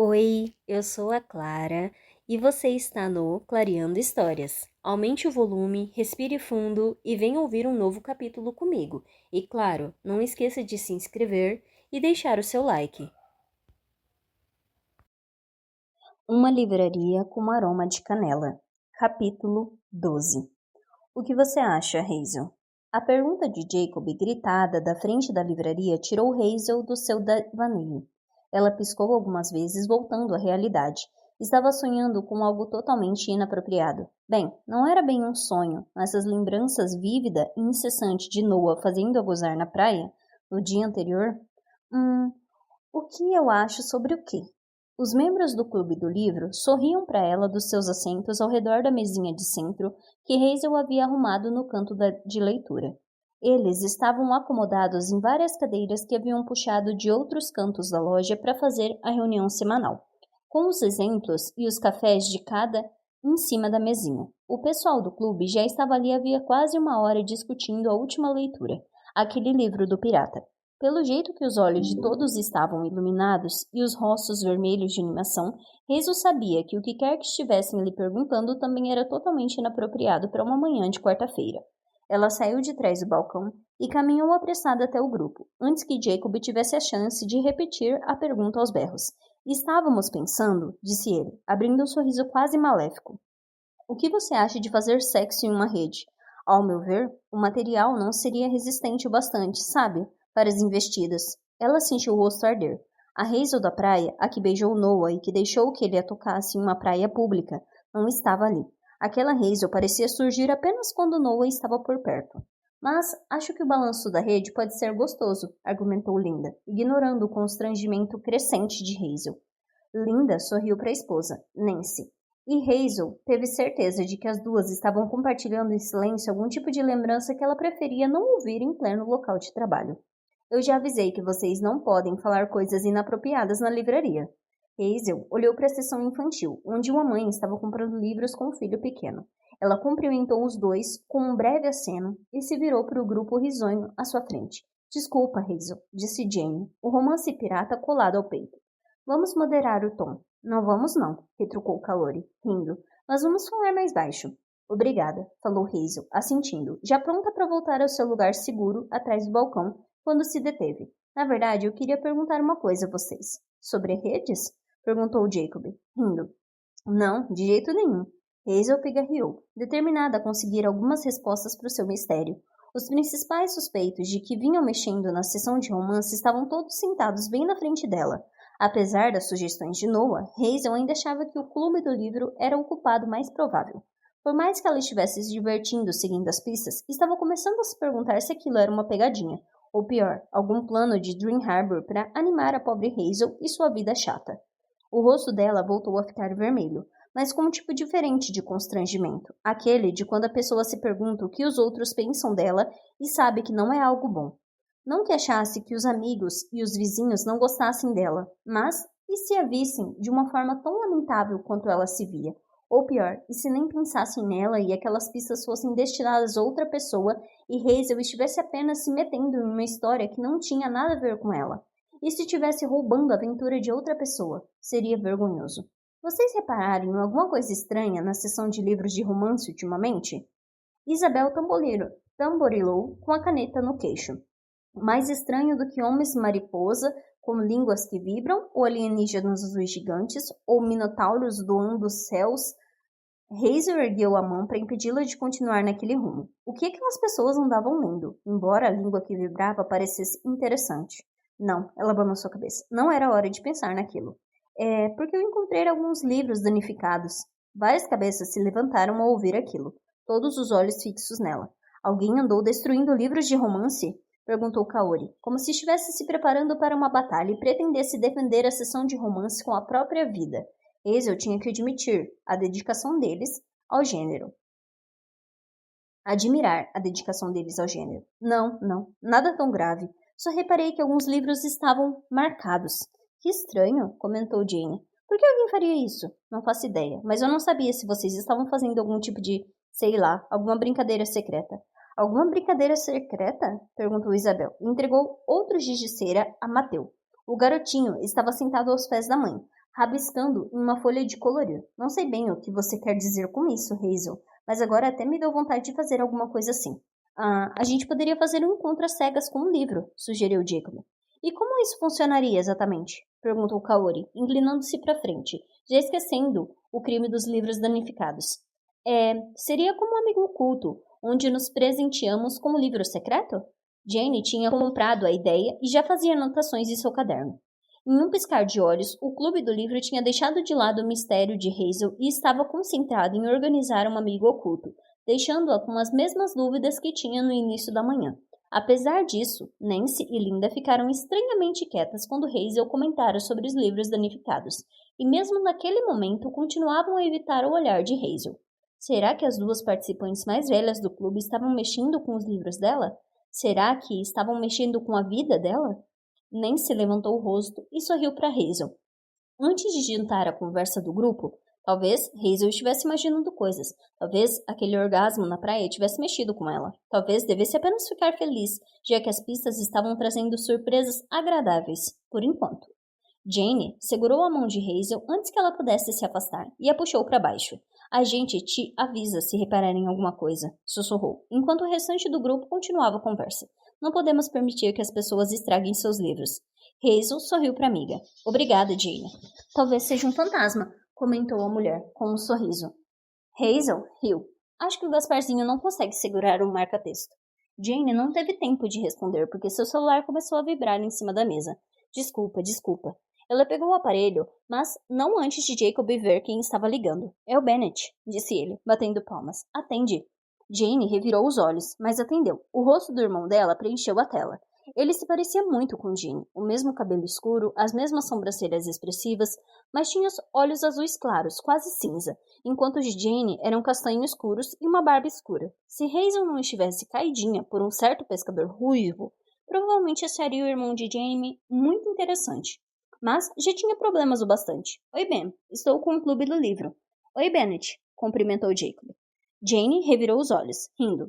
Oi, eu sou a Clara e você está no Clareando Histórias. Aumente o volume, respire fundo e venha ouvir um novo capítulo comigo. E claro, não esqueça de se inscrever e deixar o seu like. Uma livraria com aroma de canela. Capítulo 12. O que você acha, Hazel? A pergunta de Jacob, gritada da frente da livraria, tirou Hazel do seu devaneio. Ela piscou algumas vezes, voltando à realidade. Estava sonhando com algo totalmente inapropriado. Bem, não era bem um sonho, mas as lembranças vívida e incessante de Noah fazendo-a gozar na praia, no dia anterior. O que eu acho sobre o quê? Os membros do Clube do Livro sorriam para ela dos seus assentos ao redor da mesinha de centro que Hazel havia arrumado no canto de leitura. Eles estavam acomodados em várias cadeiras que haviam puxado de outros cantos da loja para fazer a reunião semanal, com os exemplos e os cafés de cada em cima da mesinha. O pessoal do clube já estava ali havia quase uma hora discutindo a última leitura, aquele livro do pirata. Pelo jeito que os olhos de todos estavam iluminados e os rostos vermelhos de animação, Hazel sabia que o que quer que estivessem lhe perguntando também era totalmente inapropriado para uma manhã de quarta-feira. Ela saiu de trás do balcão e caminhou apressada até o grupo, antes que Jacob tivesse a chance de repetir a pergunta aos berros. Estávamos pensando, disse ele, abrindo um sorriso quase maléfico. O que você acha de fazer sexo em uma rede? Ao meu ver, o material não seria resistente o bastante, sabe? Para as investidas. Ela sentiu o rosto arder. A Hazel da praia, a que beijou Noah e que deixou que ele a tocasse em uma praia pública, não estava ali. Aquela Hazel parecia surgir apenas quando Noah estava por perto. Mas acho que o balanço da rede pode ser gostoso, argumentou Linda, ignorando o constrangimento crescente de Hazel. Linda sorriu para a esposa, Nancy, e Hazel teve certeza de que as duas estavam compartilhando em silêncio algum tipo de lembrança que ela preferia não ouvir em pleno local de trabalho. Eu já avisei que vocês não podem falar coisas inapropriadas na livraria. Hazel olhou para a seção infantil, onde uma mãe estava comprando livros com um filho pequeno. Ela cumprimentou os dois com um breve aceno e se virou para o grupo risonho à sua frente. Desculpa, Hazel, disse Jane, o romance pirata colado ao peito. Vamos moderar o tom. Não vamos não, retrucou Kalori, rindo, mas vamos falar mais baixo. Obrigada, falou Hazel, assentindo, já pronta para voltar ao seu lugar seguro atrás do balcão, quando se deteve. Na verdade, eu queria perguntar uma coisa a vocês. Sobre redes? Perguntou Jacob, rindo. Não, de jeito nenhum. Hazel pigarreou, determinada a conseguir algumas respostas para o seu mistério. Os principais suspeitos de que vinham mexendo na sessão de romance estavam todos sentados bem na frente dela. Apesar das sugestões de Noah, Hazel ainda achava que o clube do livro era o culpado mais provável. Por mais que ela estivesse se divertindo seguindo as pistas, estava começando a se perguntar se aquilo era uma pegadinha, ou pior, algum plano de Dream Harbor para animar a pobre Hazel e sua vida chata. O rosto dela voltou a ficar vermelho, mas com um tipo diferente de constrangimento, aquele de quando a pessoa se pergunta o que os outros pensam dela e sabe que não é algo bom. Não que achasse que os amigos e os vizinhos não gostassem dela, mas e se a vissem de uma forma tão lamentável quanto ela se via? Ou pior, e se nem pensassem nela e aquelas pistas fossem destinadas a outra pessoa e Hazel estivesse apenas se metendo em uma história que não tinha nada a ver com ela? E se estivesse roubando a aventura de outra pessoa? Seria vergonhoso. Vocês repararam em alguma coisa estranha na seção de livros de romance ultimamente? Isabel tamborilou com a caneta no queixo. Mais estranho do que homens mariposa com línguas que vibram, ou alienígenas azuis gigantes, ou minotauros doando os céus. Hazel ergueu a mão para impedi-la de continuar naquele rumo. O que aquelas pessoas andavam lendo, embora a língua que vibrava parecesse interessante? Não, ela balançou a cabeça. Não era hora de pensar naquilo. É porque eu encontrei alguns livros danificados. Várias cabeças se levantaram ao ouvir aquilo, todos os olhos fixos nela. Alguém andou destruindo livros de romance? Perguntou Kaori, como se estivesse se preparando para uma batalha e pretendesse defender a sessão de romance com a própria vida. Hazel tinha que admitir a dedicação deles ao gênero. Admirar a dedicação deles ao gênero. Não, nada tão grave. Só reparei que alguns livros estavam marcados. Que estranho, comentou Jane. Por que alguém faria isso? Não faço ideia, mas eu não sabia se vocês estavam fazendo algum tipo de, sei lá, alguma brincadeira secreta. Alguma brincadeira secreta? Perguntou Isabel e entregou outro giz de cera a Mateu. O garotinho estava sentado aos pés da mãe, rabiscando em uma folha de colorir. Não sei bem o que você quer dizer com isso, Hazel, mas agora até me deu vontade de fazer alguma coisa assim. A gente poderia fazer um encontro às cegas com um livro, sugeriu Jacob. E como isso funcionaria exatamente? Perguntou Kaori, inclinando-se para frente, já esquecendo o crime dos livros danificados. Seria como um amigo oculto, onde nos presenteamos com um livro secreto? Jane tinha comprado a ideia e já fazia anotações em seu caderno. Em um piscar de olhos, o clube do livro tinha deixado de lado o mistério de Hazel e estava concentrado em organizar um amigo oculto, deixando-a com as mesmas dúvidas que tinha no início da manhã. Apesar disso, Nancy e Linda ficaram estranhamente quietas quando Hazel comentara sobre os livros danificados, e mesmo naquele momento continuavam a evitar o olhar de Hazel. Será que as duas participantes mais velhas do clube estavam mexendo com os livros dela? Será que estavam mexendo com a vida dela? Nancy levantou o rosto e sorriu para Hazel. Antes de jantar a conversa do grupo, talvez Hazel estivesse imaginando coisas. Talvez aquele orgasmo na praia tivesse mexido com ela. Talvez devesse apenas ficar feliz, já que as pistas estavam trazendo surpresas agradáveis, por enquanto. Jane segurou a mão de Hazel antes que ela pudesse se afastar e a puxou para baixo. A gente te avisa se repararem alguma coisa, sussurrou, enquanto o restante do grupo continuava a conversa. Não podemos permitir que as pessoas estraguem seus livros. Hazel sorriu para a amiga. Obrigada, Jane. Talvez seja um fantasma, comentou a mulher, com um sorriso. Hazel riu. Acho que o Gasparzinho não consegue segurar um marca-texto. Jane não teve tempo de responder porque seu celular começou a vibrar em cima da mesa. Desculpa. Ela pegou o aparelho, mas não antes de Jacob ver quem estava ligando. É o Bennett, disse ele, batendo palmas. Atende. Jane revirou os olhos, mas atendeu. O rosto do irmão dela preencheu a tela. Ele se parecia muito com Jane, o mesmo cabelo escuro, as mesmas sobrancelhas expressivas, mas tinha os olhos azuis claros, quase cinza, enquanto os de Jane eram castanho escuros e uma barba escura. Se Hazel não estivesse caidinha por um certo pescador ruivo, provavelmente acharia o irmão de Jane muito interessante. Mas já tinha problemas o bastante. Oi, Ben. Estou com o clube do livro. Oi, Bennett. Cumprimentou Jacob. Jane revirou os olhos, rindo.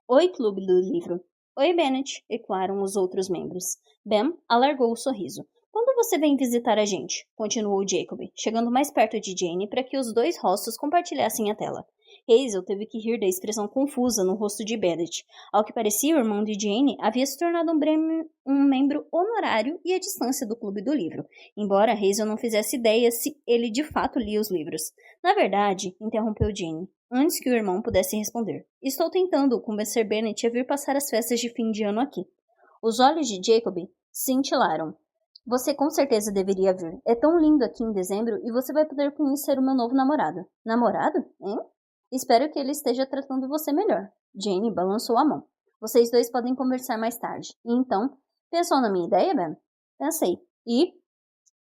Oi, clube do livro. Oi, Bennett. Ecoaram os outros membros. Ben alargou o sorriso. Quando você vem visitar a gente? Continuou Jacob, chegando mais perto de Jane para que os dois rostos compartilhassem a tela. Hazel teve que rir da expressão confusa no rosto de Bennett. Ao que parecia, o irmão de Jane havia se tornado um membro honorário e à distância do clube do livro, embora Hazel não fizesse ideia se ele de fato lia os livros. Na verdade, interrompeu Jane, antes que o irmão pudesse responder. Estou tentando convencer Bennett a vir passar as festas de fim de ano aqui. Os olhos de Jacob cintilaram. Você com certeza deveria vir. É tão lindo aqui em dezembro e você vai poder conhecer o meu novo namorado. Namorado? Hein? Espero que ele esteja tratando você melhor. Jane balançou a mão. Vocês dois podem conversar mais tarde. E então, pensou na minha ideia, Ben? Pensei. E?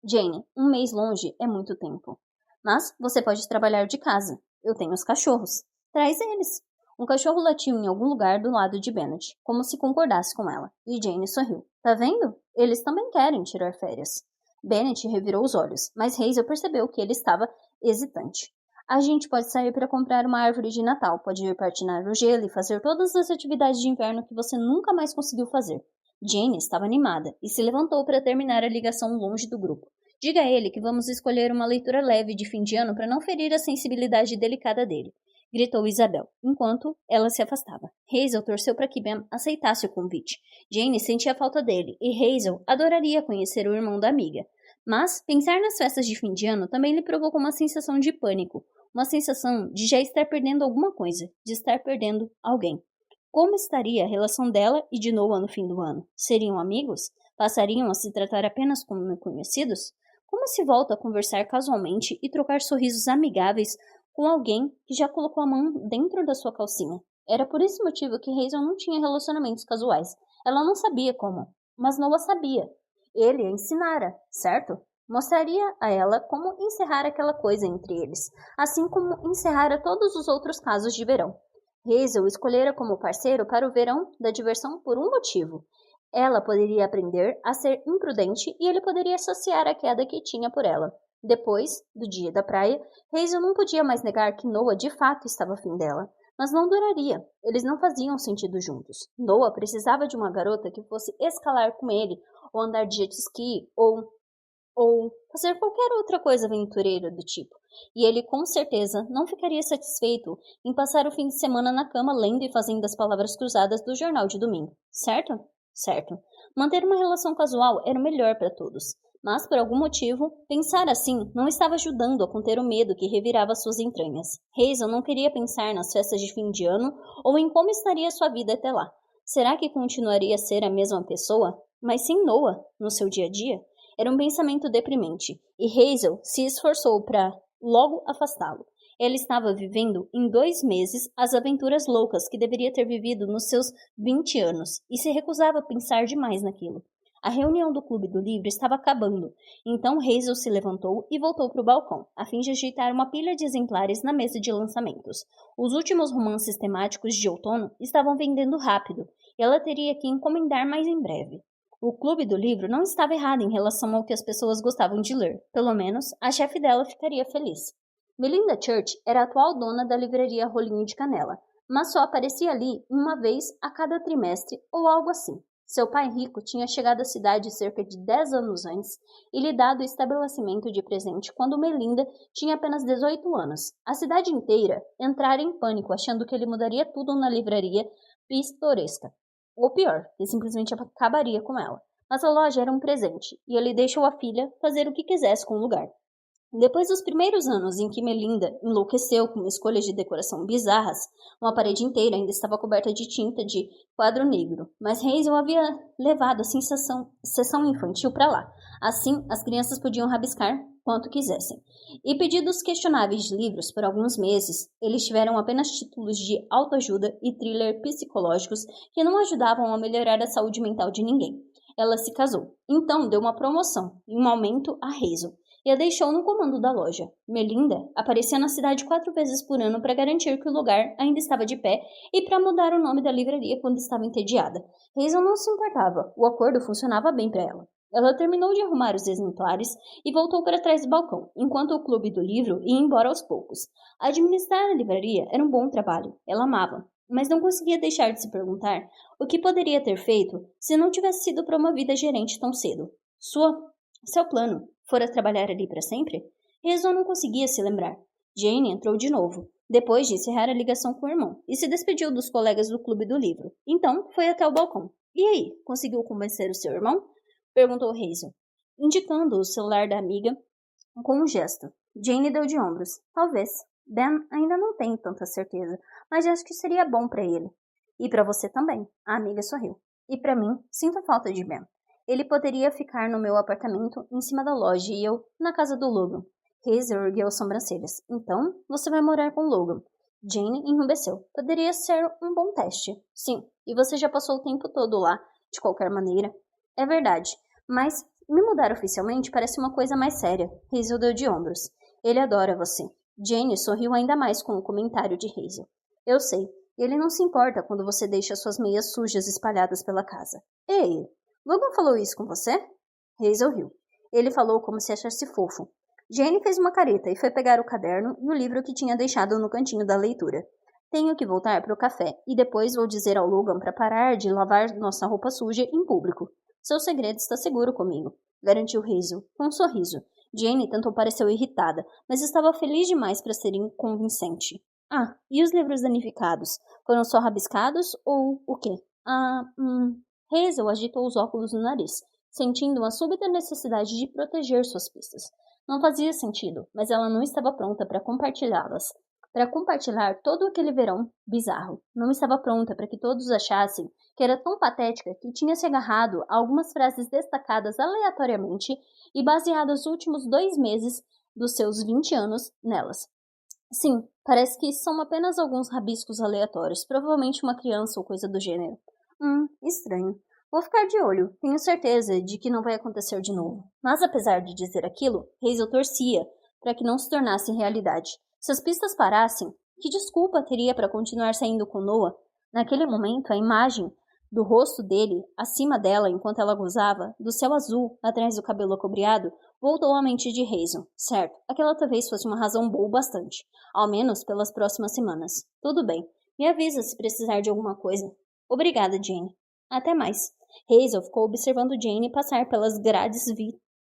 Jane, um mês longe é muito tempo. Mas você pode trabalhar de casa. Eu tenho os cachorros. Traz eles. Um cachorro latiu em algum lugar do lado de Bennett, como se concordasse com ela, e Jane sorriu. Tá vendo? Eles também querem tirar férias. Bennett revirou os olhos, mas Hazel percebeu que ele estava hesitante. A gente pode sair para comprar uma árvore de Natal, pode ir patinar no gelo e fazer todas as atividades de inverno que você nunca mais conseguiu fazer. Jane estava animada e se levantou para terminar a ligação longe do grupo. Diga a ele que vamos escolher uma leitura leve de fim de ano para não ferir a sensibilidade delicada dele, gritou Isabel, enquanto ela se afastava. Hazel torceu para que Ben aceitasse o convite. Jane sentia a falta dele e Hazel adoraria conhecer o irmão da amiga. Mas pensar nas festas de fim de ano também lhe provocou uma sensação de pânico, uma sensação de já estar perdendo alguma coisa, de estar perdendo alguém. Como estaria a relação dela e de Noah no fim do ano? Seriam amigos? Passariam a se tratar apenas como conhecidos? Como se volta a conversar casualmente e trocar sorrisos amigáveis com alguém que já colocou a mão dentro da sua calcinha? Era por esse motivo que Hazel não tinha relacionamentos casuais. Ela não sabia como, mas Noah sabia. Ele a ensinara, certo? Mostraria a ela como encerrar aquela coisa entre eles, assim como encerrara todos os outros casos de verão. Hazel escolhera como parceiro para o verão da diversão por um motivo. Ela poderia aprender a ser imprudente e ele poderia associar a queda que tinha por ela. Depois do dia da praia, Hazel não podia mais negar que Noah de fato estava afim dela. Mas não duraria. Eles não faziam sentido juntos. Noah precisava de uma garota que fosse escalar com ele, ou andar de jet ski, ou ou fazer qualquer outra coisa aventureira do tipo. E ele com certeza não ficaria satisfeito em passar o fim de semana na cama lendo e fazendo as palavras cruzadas do jornal de domingo, certo? Certo. Manter uma relação casual era o melhor para todos. Mas, por algum motivo, pensar assim não estava ajudando a conter o medo que revirava suas entranhas. Hazel não queria pensar nas festas de fim de ano ou em como estaria sua vida até lá. Será que continuaria a ser a mesma pessoa, mas sem Noah no seu dia a dia? Era um pensamento deprimente, e Hazel se esforçou para logo afastá-lo. Ela estava vivendo em 2 meses as aventuras loucas que deveria ter vivido nos seus 20 anos, e se recusava a pensar demais naquilo. A reunião do Clube do Livro estava acabando, então Hazel se levantou e voltou para o balcão, a fim de ajeitar uma pilha de exemplares na mesa de lançamentos. Os últimos romances temáticos de outono estavam vendendo rápido, e ela teria que encomendar mais em breve. O Clube do Livro não estava errado em relação ao que as pessoas gostavam de ler. Pelo menos, a chefe dela ficaria feliz. Melinda Church era a atual dona da livraria Rolinho de Canela, mas só aparecia ali uma vez a cada trimestre ou algo assim. Seu pai rico tinha chegado à cidade cerca de 10 anos antes e lhe dado o estabelecimento de presente quando Melinda tinha apenas 18 anos. A cidade inteira entrara em pânico, achando que ele mudaria tudo na livraria pitoresca. Ou pior, ele simplesmente acabaria com ela. Mas a loja era um presente, e ele deixou a filha fazer o que quisesse com o lugar. Depois dos primeiros anos em que Melinda enlouqueceu com escolhas de decoração bizarras, uma parede inteira ainda estava coberta de tinta de quadro negro, mas Hazel havia levado a sessão infantil para lá. Assim, as crianças podiam rabiscar quanto quisessem. E pedidos questionáveis de livros por alguns meses, eles tiveram apenas títulos de autoajuda e thriller psicológicos que não ajudavam a melhorar a saúde mental de ninguém. Ela se casou, então deu uma promoção e um aumento a Hazel e a deixou no comando da loja. Melinda aparecia na cidade 4 vezes por ano para garantir que o lugar ainda estava de pé e para mudar o nome da livraria quando estava entediada. Hazel não se importava, o acordo funcionava bem para ela. Ela terminou de arrumar os exemplares e voltou para trás do balcão, enquanto o Clube do Livro ia embora aos poucos. Administrar a livraria era um bom trabalho, ela amava, mas não conseguia deixar de se perguntar o que poderia ter feito se não tivesse sido promovida a gerente tão cedo. Seu plano fora trabalhar ali para sempre? Hazel não conseguia se lembrar. Jane entrou de novo, depois de encerrar a ligação com o irmão, e se despediu dos colegas do Clube do Livro. Então, foi até o balcão. E aí, conseguiu convencer o seu irmão? Perguntou Hazel, indicando o celular da amiga com um gesto. Jane deu de ombros. Talvez. Ben ainda não tem tanta certeza, mas acho que seria bom para ele. E para você também, a amiga sorriu. E para mim, sinto falta de Ben. Ele poderia ficar no meu apartamento em cima da loja e eu na casa do Logan. Hazel ergueu as sobrancelhas. Então, você vai morar com Logan. Jane enrubesceu. Poderia ser um bom teste. Sim, e você já passou o tempo todo lá, de qualquer maneira. É verdade, mas me mudar oficialmente parece uma coisa mais séria. Hazel deu de ombros. Ele adora você. Jane sorriu ainda mais com o comentário de Hazel. Eu sei, ele não se importa quando você deixa suas meias sujas espalhadas pela casa. Ei, Logan falou isso com você? Hazel riu. Ele falou como se achasse fofo. Jane fez uma careta e foi pegar o caderno e o livro que tinha deixado no cantinho da leitura. Tenho que voltar para o café e depois vou dizer ao Logan para parar de lavar nossa roupa suja em público. Seu segredo está seguro comigo, garantiu Hazel, com um sorriso. Jane tentou parecer irritada, mas estava feliz demais para ser inconvincente. Ah, e os livros danificados? Foram só rabiscados ou o quê? Hazel agitou os óculos no nariz, sentindo uma súbita necessidade de proteger suas pistas. Não fazia sentido, mas ela não estava pronta para compartilhá-las. Para compartilhar todo aquele verão bizarro. Não estava pronta para que todos achassem que era tão patética que tinha se agarrado a algumas frases destacadas aleatoriamente e baseado os últimos 2 meses dos seus 20 anos nelas. Sim, parece que são apenas alguns rabiscos aleatórios, provavelmente uma criança ou coisa do gênero. Estranho. Vou ficar de olho, tenho certeza de que não vai acontecer de novo. Mas apesar de dizer aquilo, Hazel torcia para que não se tornasse realidade. Se as pistas parassem, que desculpa teria para continuar saindo com Noah? Naquele momento, a imagem do rosto dele, acima dela enquanto ela gozava, do céu azul, atrás do cabelo acobreado, voltou à mente de Hazel. Certo, aquela talvez fosse uma razão boa bastante, ao menos pelas próximas semanas. Tudo bem, me avisa se precisar de alguma coisa. Obrigada, Jane. Até mais. Hazel ficou observando Jane passar pelas grades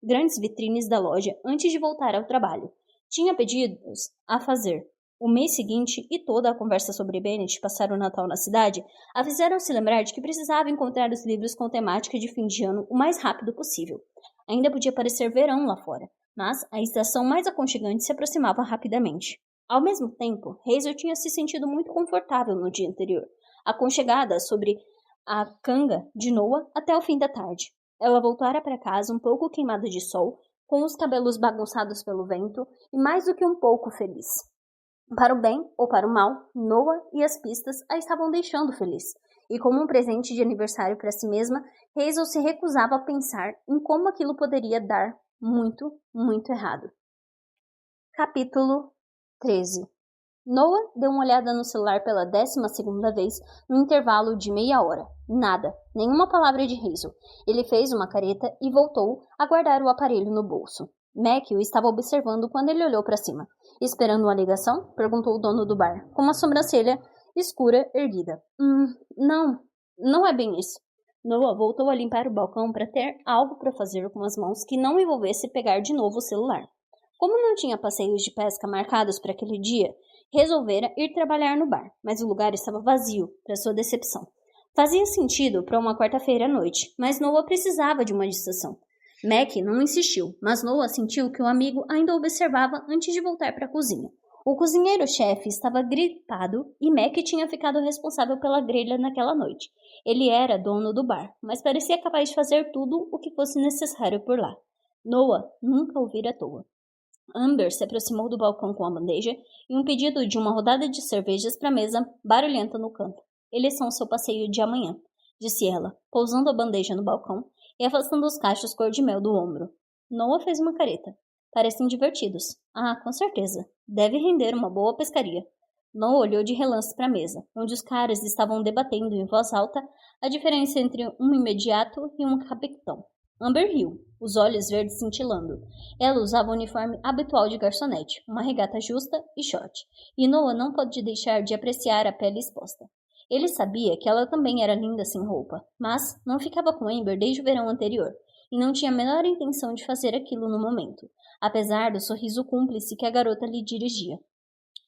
grandes vitrines da loja antes de voltar ao trabalho. Tinha pedidos a fazer. O mês seguinte e toda a conversa sobre Bennett passar o Natal na cidade a fizeram se lembrar de que precisava encontrar os livros com temática de fim de ano o mais rápido possível. Ainda podia parecer verão lá fora, mas a estação mais aconchegante se aproximava rapidamente. Ao mesmo tempo, Hazel tinha se sentido muito confortável no dia anterior, aconchegada sobre a canga de Noah até o fim da tarde. Ela voltara para casa um pouco queimada de sol, com os cabelos bagunçados pelo vento e mais do que um pouco feliz. Para o bem ou para o mal, Noah e as pistas a estavam deixando feliz. E como um presente de aniversário para si mesma, Hazel se recusava a pensar em como aquilo poderia dar muito, muito errado. Capítulo 13. Noah deu uma olhada no celular pela 12ª vez no intervalo de meia hora. Nada, nenhuma palavra de Hazel. Ele fez uma careta e voltou a guardar o aparelho no bolso. Mac o estava observando quando ele olhou para cima. Esperando uma ligação? Perguntou o dono do bar, com uma sobrancelha escura erguida. Não é bem isso. Noah voltou a limpar o balcão para ter algo para fazer com as mãos que não envolvesse pegar de novo o celular. Como não tinha passeios de pesca marcados para aquele dia, resolvera ir trabalhar no bar, mas o lugar estava vazio, para sua decepção. Fazia sentido para uma quarta-feira à noite, mas Noah precisava de uma distração. Mac não insistiu, mas Noah sentiu que o amigo ainda o observava antes de voltar para a cozinha. O cozinheiro-chefe estava gripado e Mac tinha ficado responsável pela grelha naquela noite. Ele era dono do bar, mas parecia capaz de fazer tudo o que fosse necessário por lá. Noah nunca o vira à toa. Amber se aproximou do balcão com a bandeja e um pedido de uma rodada de cervejas para a mesa barulhenta no canto. Eles são seu passeio de amanhã, disse ela, pousando a bandeja no balcão e afastando os cachos cor-de-mel do ombro. Noah fez uma careta. Parecem divertidos. Ah, com certeza. Deve render uma boa pescaria. Noah olhou de relance para a mesa, onde os caras estavam debatendo em voz alta a diferença entre um imediato e um capitão. Amber riu, os olhos verdes cintilando. Ela usava o uniforme habitual de garçonete, uma regata justa e short, e Noah não pôde deixar de apreciar a pele exposta. Ele sabia que ela também era linda sem roupa, mas não ficava com Amber desde o verão anterior, e não tinha a menor intenção de fazer aquilo no momento, apesar do sorriso cúmplice que a garota lhe dirigia.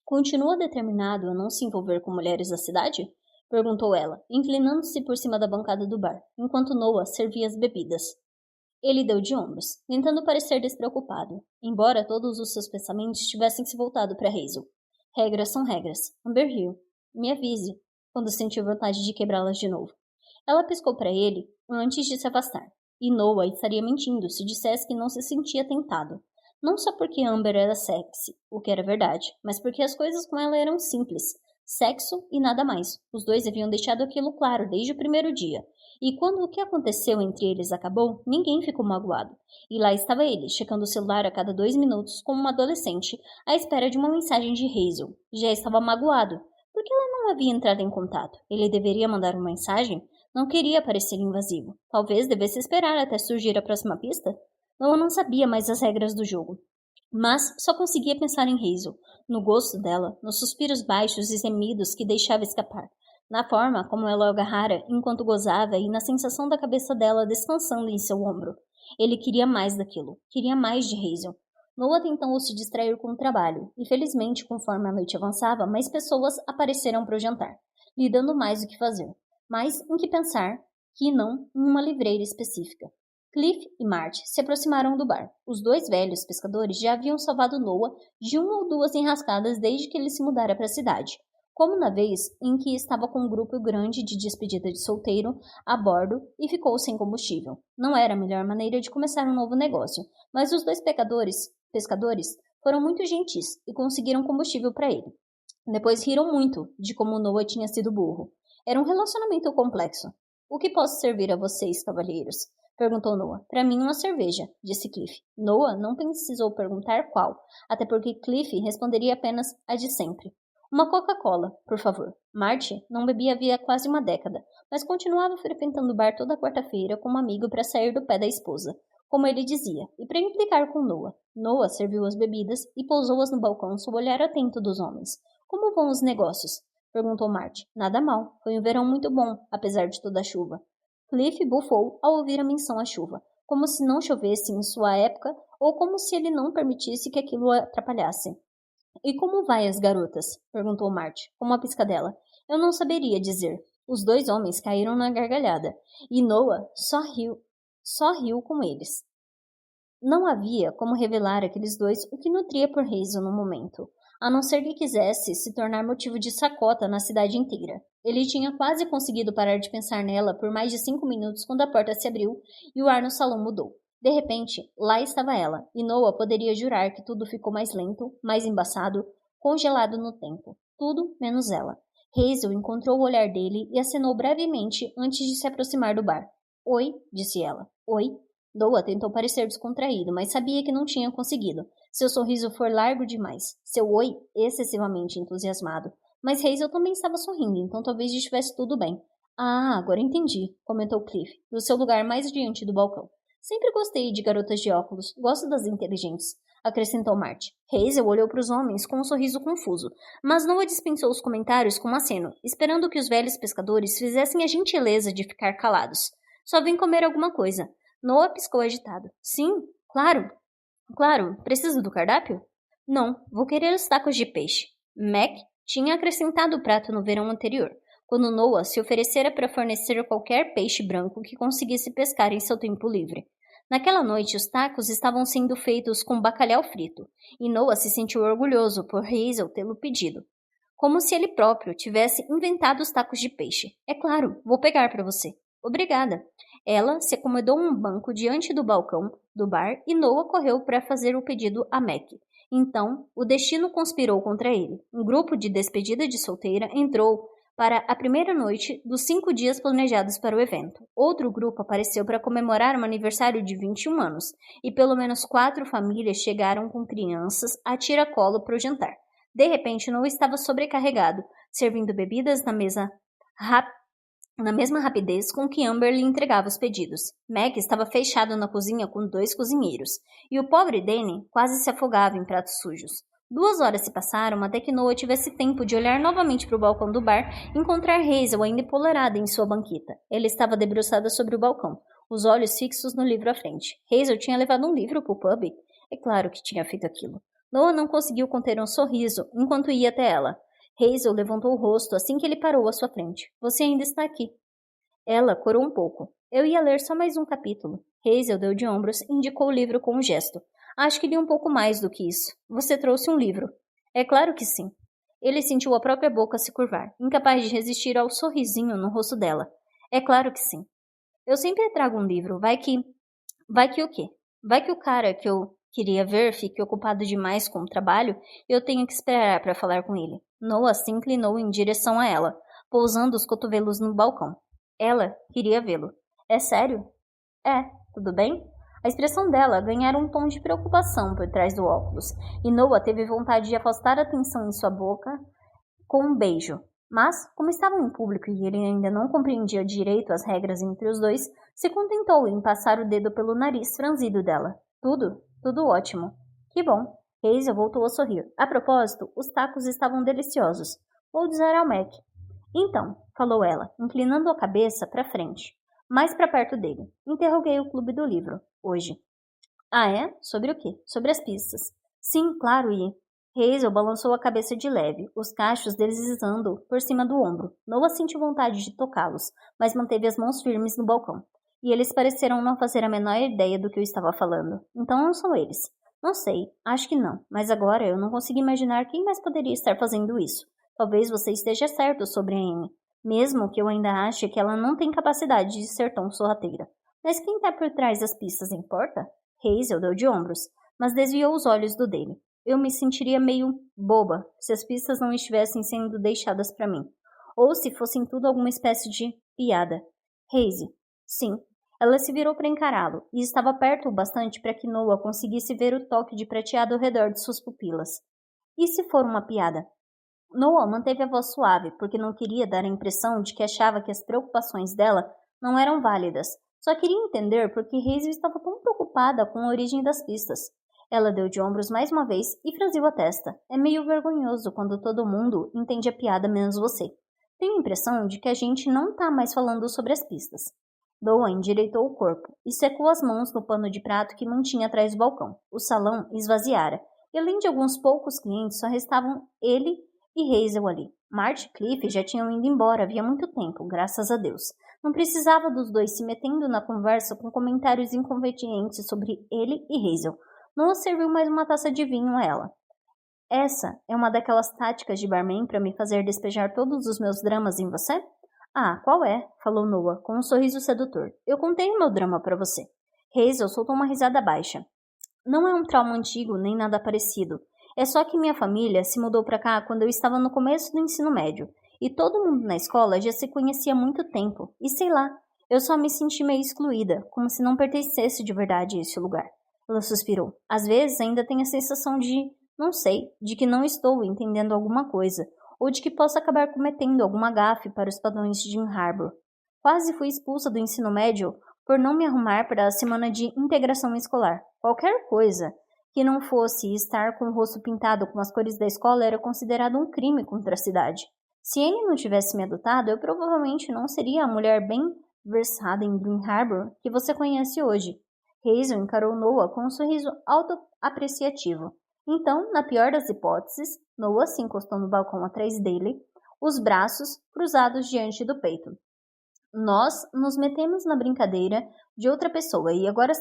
Continua determinado a não se envolver com mulheres da cidade? Perguntou ela, inclinando-se por cima da bancada do bar, enquanto Noah servia as bebidas. Ele deu de ombros, tentando parecer despreocupado, embora todos os seus pensamentos tivessem se voltado para Hazel. Regras são regras. Amber riu. Me avise, quando sentiu vontade de quebrá-las de novo. Ela piscou para ele antes de se afastar, e Noah estaria mentindo se dissesse que não se sentia tentado. Não só porque Amber era sexy, o que era verdade, mas porque as coisas com ela eram simples. Sexo e nada mais. Os dois haviam deixado aquilo claro desde o primeiro dia. E quando o que aconteceu entre eles acabou, ninguém ficou magoado. E lá estava ele, checando o celular a cada 2 minutos como uma adolescente, à espera de uma mensagem de Hazel. Já estava magoado. Por que ela não havia entrado em contato? Ele deveria mandar uma mensagem? Não queria parecer invasivo. Talvez devesse esperar até surgir a próxima pista? Noah não sabia mais as regras do jogo. Mas só conseguia pensar em Hazel, no gosto dela, nos suspiros baixos e gemidos que deixava escapar, na forma como ela o agarrara enquanto gozava e na sensação da cabeça dela descansando em seu ombro. Ele queria mais daquilo, queria mais de Hazel. Noah tentou se distrair com o trabalho, e felizmente, conforme a noite avançava, mais pessoas apareceram para o jantar, lhe dando mais o que fazer, mais em que pensar que não em uma livreira específica. Cliff e Marty se aproximaram do bar. Os dois velhos pescadores já haviam salvado Noah de 1 ou 2 enrascadas desde que ele se mudara para a cidade, como na vez em que estava com um grupo grande de despedida de solteiro a bordo e ficou sem combustível. Não era a melhor maneira de começar um novo negócio, mas os dois pescadores foram muito gentis e conseguiram combustível para ele. Depois riram muito de como Noah tinha sido burro. Era um relacionamento complexo. O que posso servir a vocês, cavalheiros? Perguntou Noah. Para mim, uma cerveja, disse Cliff. Noah não precisou perguntar qual, até porque Cliff responderia apenas a de sempre. Uma Coca-Cola, por favor. Marty não bebia havia quase uma década, mas continuava frequentando o bar toda quarta-feira como amigo para sair do pé da esposa, como ele dizia, e para implicar com Noah. Noah serviu as bebidas e pousou-as no balcão sob o olhar atento dos homens. Como vão os negócios? Perguntou Marty. Nada mal. Foi um verão muito bom, apesar de toda a chuva. Cliff bufou ao ouvir a menção à chuva. como se não chovesse em sua época ou como se ele não permitisse que aquilo o atrapalhasse. E como vai as garotas? Perguntou Marty, com uma piscadela. Eu não saberia dizer. Os dois homens caíram na gargalhada, e Noah só riu com eles. Não havia como revelar àqueles dois o que nutria por Hazel no momento, a não ser que quisesse se tornar motivo de chacota na cidade inteira. Ele tinha quase conseguido parar de pensar nela por mais de 5 minutos quando a porta se abriu e o ar no salão mudou. De repente, lá estava ela, e Noah poderia jurar que tudo ficou mais lento, mais embaçado, congelado no tempo. Tudo menos ela. Hazel encontrou o olhar dele e acenou brevemente antes de se aproximar do bar. Oi, disse ela. Oi. Noah tentou parecer descontraído, mas sabia que não tinha conseguido. Seu sorriso foi largo demais. Seu oi, excessivamente entusiasmado. Mas Hazel também estava sorrindo, então talvez estivesse tudo bem. Ah, agora entendi, comentou Cliff, do seu lugar mais diante do balcão. Sempre gostei de garotas de óculos. Gosto das inteligentes, acrescentou Marty. Hazel olhou para os homens com um sorriso confuso, mas Noah dispensou os comentários com um aceno, esperando que os velhos pescadores fizessem a gentileza de ficar calados. Só vim comer alguma coisa. Noah piscou agitado. Sim, claro. Claro, precisa do cardápio? Não, vou querer os tacos de peixe. Mac tinha acrescentado o prato no verão anterior, quando Noah se oferecera para fornecer qualquer peixe branco que conseguisse pescar em seu tempo livre. Naquela noite, os tacos estavam sendo feitos com bacalhau frito, e Noah se sentiu orgulhoso por Hazel tê-lo pedido. Como se ele próprio tivesse inventado os tacos de peixe. É claro, vou pegar para você. Obrigada. Ela se acomodou um banco diante do balcão do bar e Noah correu para fazer o pedido a Mac. Então, o destino conspirou contra ele. Um grupo de despedida de solteira entrou para a primeira noite dos 5 dias planejados para o evento. Outro grupo apareceu para comemorar um aniversário de 21 anos, e pelo menos 4 famílias chegaram com crianças a tiracolo para o jantar. De repente, Noah estava sobrecarregado, servindo bebidas na mesma rapidez com que Amber lhe entregava os pedidos. Meg estava fechado na cozinha com 2 cozinheiros, e o pobre Danny quase se afogava em pratos sujos. 2 horas se passaram até que Noah tivesse tempo de olhar novamente para o balcão do bar e encontrar Hazel ainda empolerada em sua banqueta. Ela estava debruçada sobre o balcão, os olhos fixos no livro à frente. Hazel tinha levado um livro para o pub? É claro que tinha feito aquilo. Noah não conseguiu conter um sorriso enquanto ia até ela. Hazel levantou o rosto assim que ele parou à sua frente. Você ainda está aqui. Ela corou um pouco. Eu ia ler só mais um capítulo. Hazel deu de ombros e indicou o livro com um gesto. Acho que li um pouco mais do que isso. Você trouxe um livro. É claro que sim. Ele sentiu a própria boca se curvar, incapaz de resistir ao sorrisinho no rosto dela. É claro que sim. Eu sempre trago um livro. Vai que o quê? Vai que o cara que eu queria ver fique ocupado demais com o trabalho e eu tenho que esperar para falar com ele. Noah se inclinou em direção a ela, pousando os cotovelos no balcão. Ela queria vê-lo. É sério? É, tudo bem? A expressão dela ganhara um tom de preocupação por trás do óculos, e Noah teve vontade de afastar a atenção em sua boca com um beijo. Mas, como estavam em público e ele ainda não compreendia direito as regras entre os dois, se contentou em passar o dedo pelo nariz franzido dela. Tudo ótimo. Que bom. Hazel voltou a sorrir. A propósito, os tacos estavam deliciosos. Vou dizer ao Mac. Então, falou ela, inclinando a cabeça para frente, mais para perto dele. Interroguei o clube do livro, hoje. Ah, é? Sobre o quê? Sobre as pistas. Sim, claro, e... Hazel balançou a cabeça de leve, os cachos deslizando por cima do ombro. Noah sentiu vontade de tocá-los, mas manteve as mãos firmes no balcão. E eles pareceram não fazer a menor ideia do que eu estava falando. Então não são eles. Não sei, acho que não, mas agora eu não consigo imaginar quem mais poderia estar fazendo isso. Talvez você esteja certo sobre a Amy, mesmo que eu ainda ache que ela não tem capacidade de ser tão sorrateira. Mas quem está por trás das pistas importa? Hazel deu de ombros, mas desviou os olhos do dele. Eu me sentiria meio boba se as pistas não estivessem sendo deixadas para mim. Ou se fossem tudo alguma espécie de piada. Hazel, sim. Ela se virou para encará-lo, e estava perto o bastante para que Noah conseguisse ver o toque de prateado ao redor de suas pupilas. E se for uma piada? Noah manteve a voz suave, porque não queria dar a impressão de que achava que as preocupações dela não eram válidas. Só queria entender por que Hazel estava tão preocupada com a origem das pistas. Ela deu de ombros mais uma vez e franziu a testa. É meio vergonhoso quando todo mundo entende a piada menos você. Tenho a impressão de que a gente não está mais falando sobre as pistas. Noah endireitou o corpo e secou as mãos no pano de prato que mantinha atrás do balcão. O salão esvaziara, e além de alguns poucos clientes, só restavam ele e Hazel ali. Marty e Cliff já tinham ido embora havia muito tempo, graças a Deus. Não precisava dos dois se metendo na conversa com comentários inconvenientes sobre ele e Hazel. Noah serviu mais uma taça de vinho a ela. Essa é uma daquelas táticas de barman para me fazer despejar todos os meus dramas em você? Ah, qual é? Falou Noah, com um sorriso sedutor. Eu contei o meu drama para você. Hazel soltou uma risada baixa. Não é um trauma antigo, nem nada parecido. É só que minha família se mudou para cá quando eu estava no começo do ensino médio. E todo mundo na escola já se conhecia há muito tempo. E sei lá, eu só me senti meio excluída, como se não pertencesse de verdade a esse lugar. Ela suspirou. Às vezes ainda tenho a sensação de, não sei, de que não estou entendendo alguma coisa, ou de que posso acabar cometendo alguma gafe para os padrões de Jim Harbour. Quase fui expulsa do ensino médio por não me arrumar para a semana de integração escolar. Qualquer coisa que não fosse estar com o rosto pintado com as cores da escola era considerado um crime contra a cidade. Se ele não tivesse me adotado, eu provavelmente não seria a mulher bem versada em Green Harbor que você conhece hoje. Hazel encarou Noah com um sorriso autoapreciativo. Então, na pior das hipóteses, Noah se encostou no balcão atrás dele, os braços cruzados diante do peito. Nós nos metemos na brincadeira de outra pessoa e agora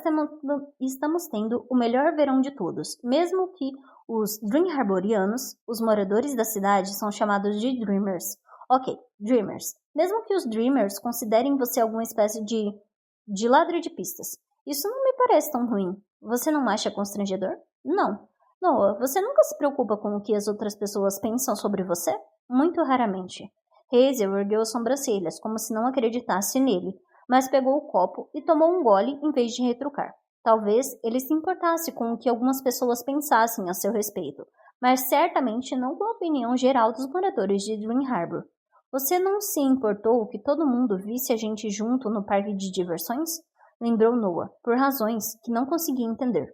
estamos tendo o melhor verão de todos, mesmo que os Dream Harborianos, os moradores da cidade, são chamados de Dreamers. Ok, Dreamers. Mesmo que os Dreamers considerem você alguma espécie de ladrão de pistas. Isso não me parece tão ruim. Você não acha constrangedor? Não. Noah, você nunca se preocupa com o que as outras pessoas pensam sobre você? Muito raramente. Hazel ergueu as sobrancelhas, como se não acreditasse nele, mas pegou o copo e tomou um gole em vez de retrucar. Talvez ele se importasse com o que algumas pessoas pensassem a seu respeito, mas certamente não com a opinião geral dos moradores de Dream Harbor. Você não se importou que todo mundo visse a gente junto no parque de diversões? Lembrou Noah, por razões que não conseguia entender.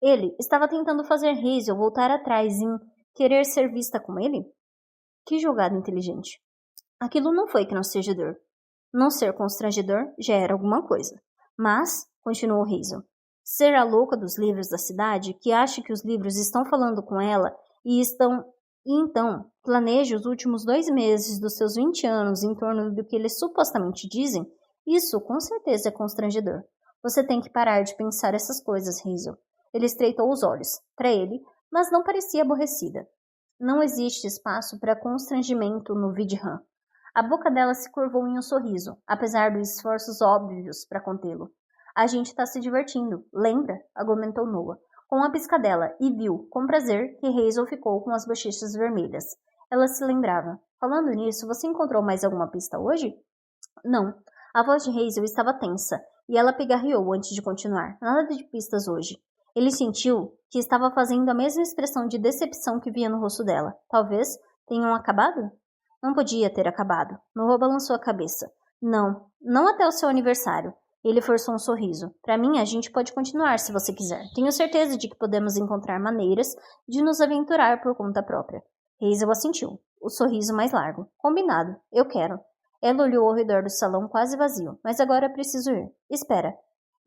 Ele estava tentando fazer Hazel voltar atrás em querer ser vista com ele? Que jogada inteligente. Aquilo não foi constrangedor. Não ser constrangedor já era alguma coisa. Mas, continuou Hazel, ser a louca dos livros da cidade que acha que os livros estão falando com ela e então planeja os últimos 2 meses dos seus 20 anos em torno do que eles supostamente dizem, isso com certeza é constrangedor. Você tem que parar de pensar essas coisas, Hazel. Ele estreitou os olhos, para ele, mas não parecia aborrecida. Não existe espaço para constrangimento no Vidhan. A boca dela se curvou em um sorriso, apesar dos esforços óbvios para contê-lo. A gente está se divertindo, lembra? Argumentou Noah, com uma piscadela, e viu, com prazer, que Hazel ficou com as bochechas vermelhas. Ela se lembrava. Falando nisso, você encontrou mais alguma pista hoje? Não. A voz de Hazel estava tensa, e ela pigarreou antes de continuar. Nada de pistas hoje. Ele sentiu que estava fazendo a mesma expressão de decepção que via no rosto dela. Talvez tenham acabado? Não podia ter acabado. Noah balançou a cabeça. Não, não até o seu aniversário. Ele forçou um sorriso. Para mim, a gente pode continuar se você quiser. Tenho certeza de que podemos encontrar maneiras de nos aventurar por conta própria. Hazel assentiu, o sorriso mais largo. Combinado. Eu quero. Ela olhou ao redor do salão quase vazio. Mas agora preciso ir. Espera.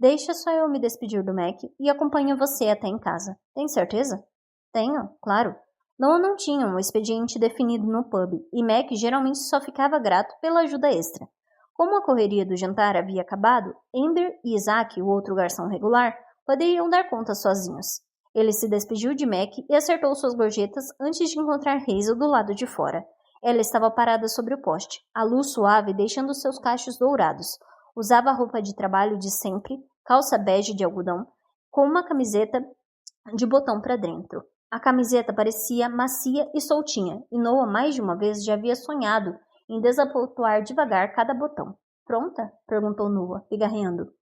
Deixa só eu me despedir do Mac e acompanho você até em casa. Tem certeza? Tenho, claro. Noah não tinha um expediente definido no pub, e Mac geralmente só ficava grato pela ajuda extra. Como a correria do jantar havia acabado, Amber e Isaac, o outro garçom regular, poderiam dar conta sozinhos. Ele se despediu de Mac e acertou suas gorjetas antes de encontrar Hazel do lado de fora. Ela estava parada sobre o poste, a luz suave deixando seus cachos dourados. Usava a roupa de trabalho de sempre, calça bege de algodão, com uma camiseta de botão para dentro. A camiseta parecia macia e soltinha, e Noah mais de uma vez já havia sonhado em desabotoar devagar cada botão. Pronta? Perguntou Noah, pigarreando.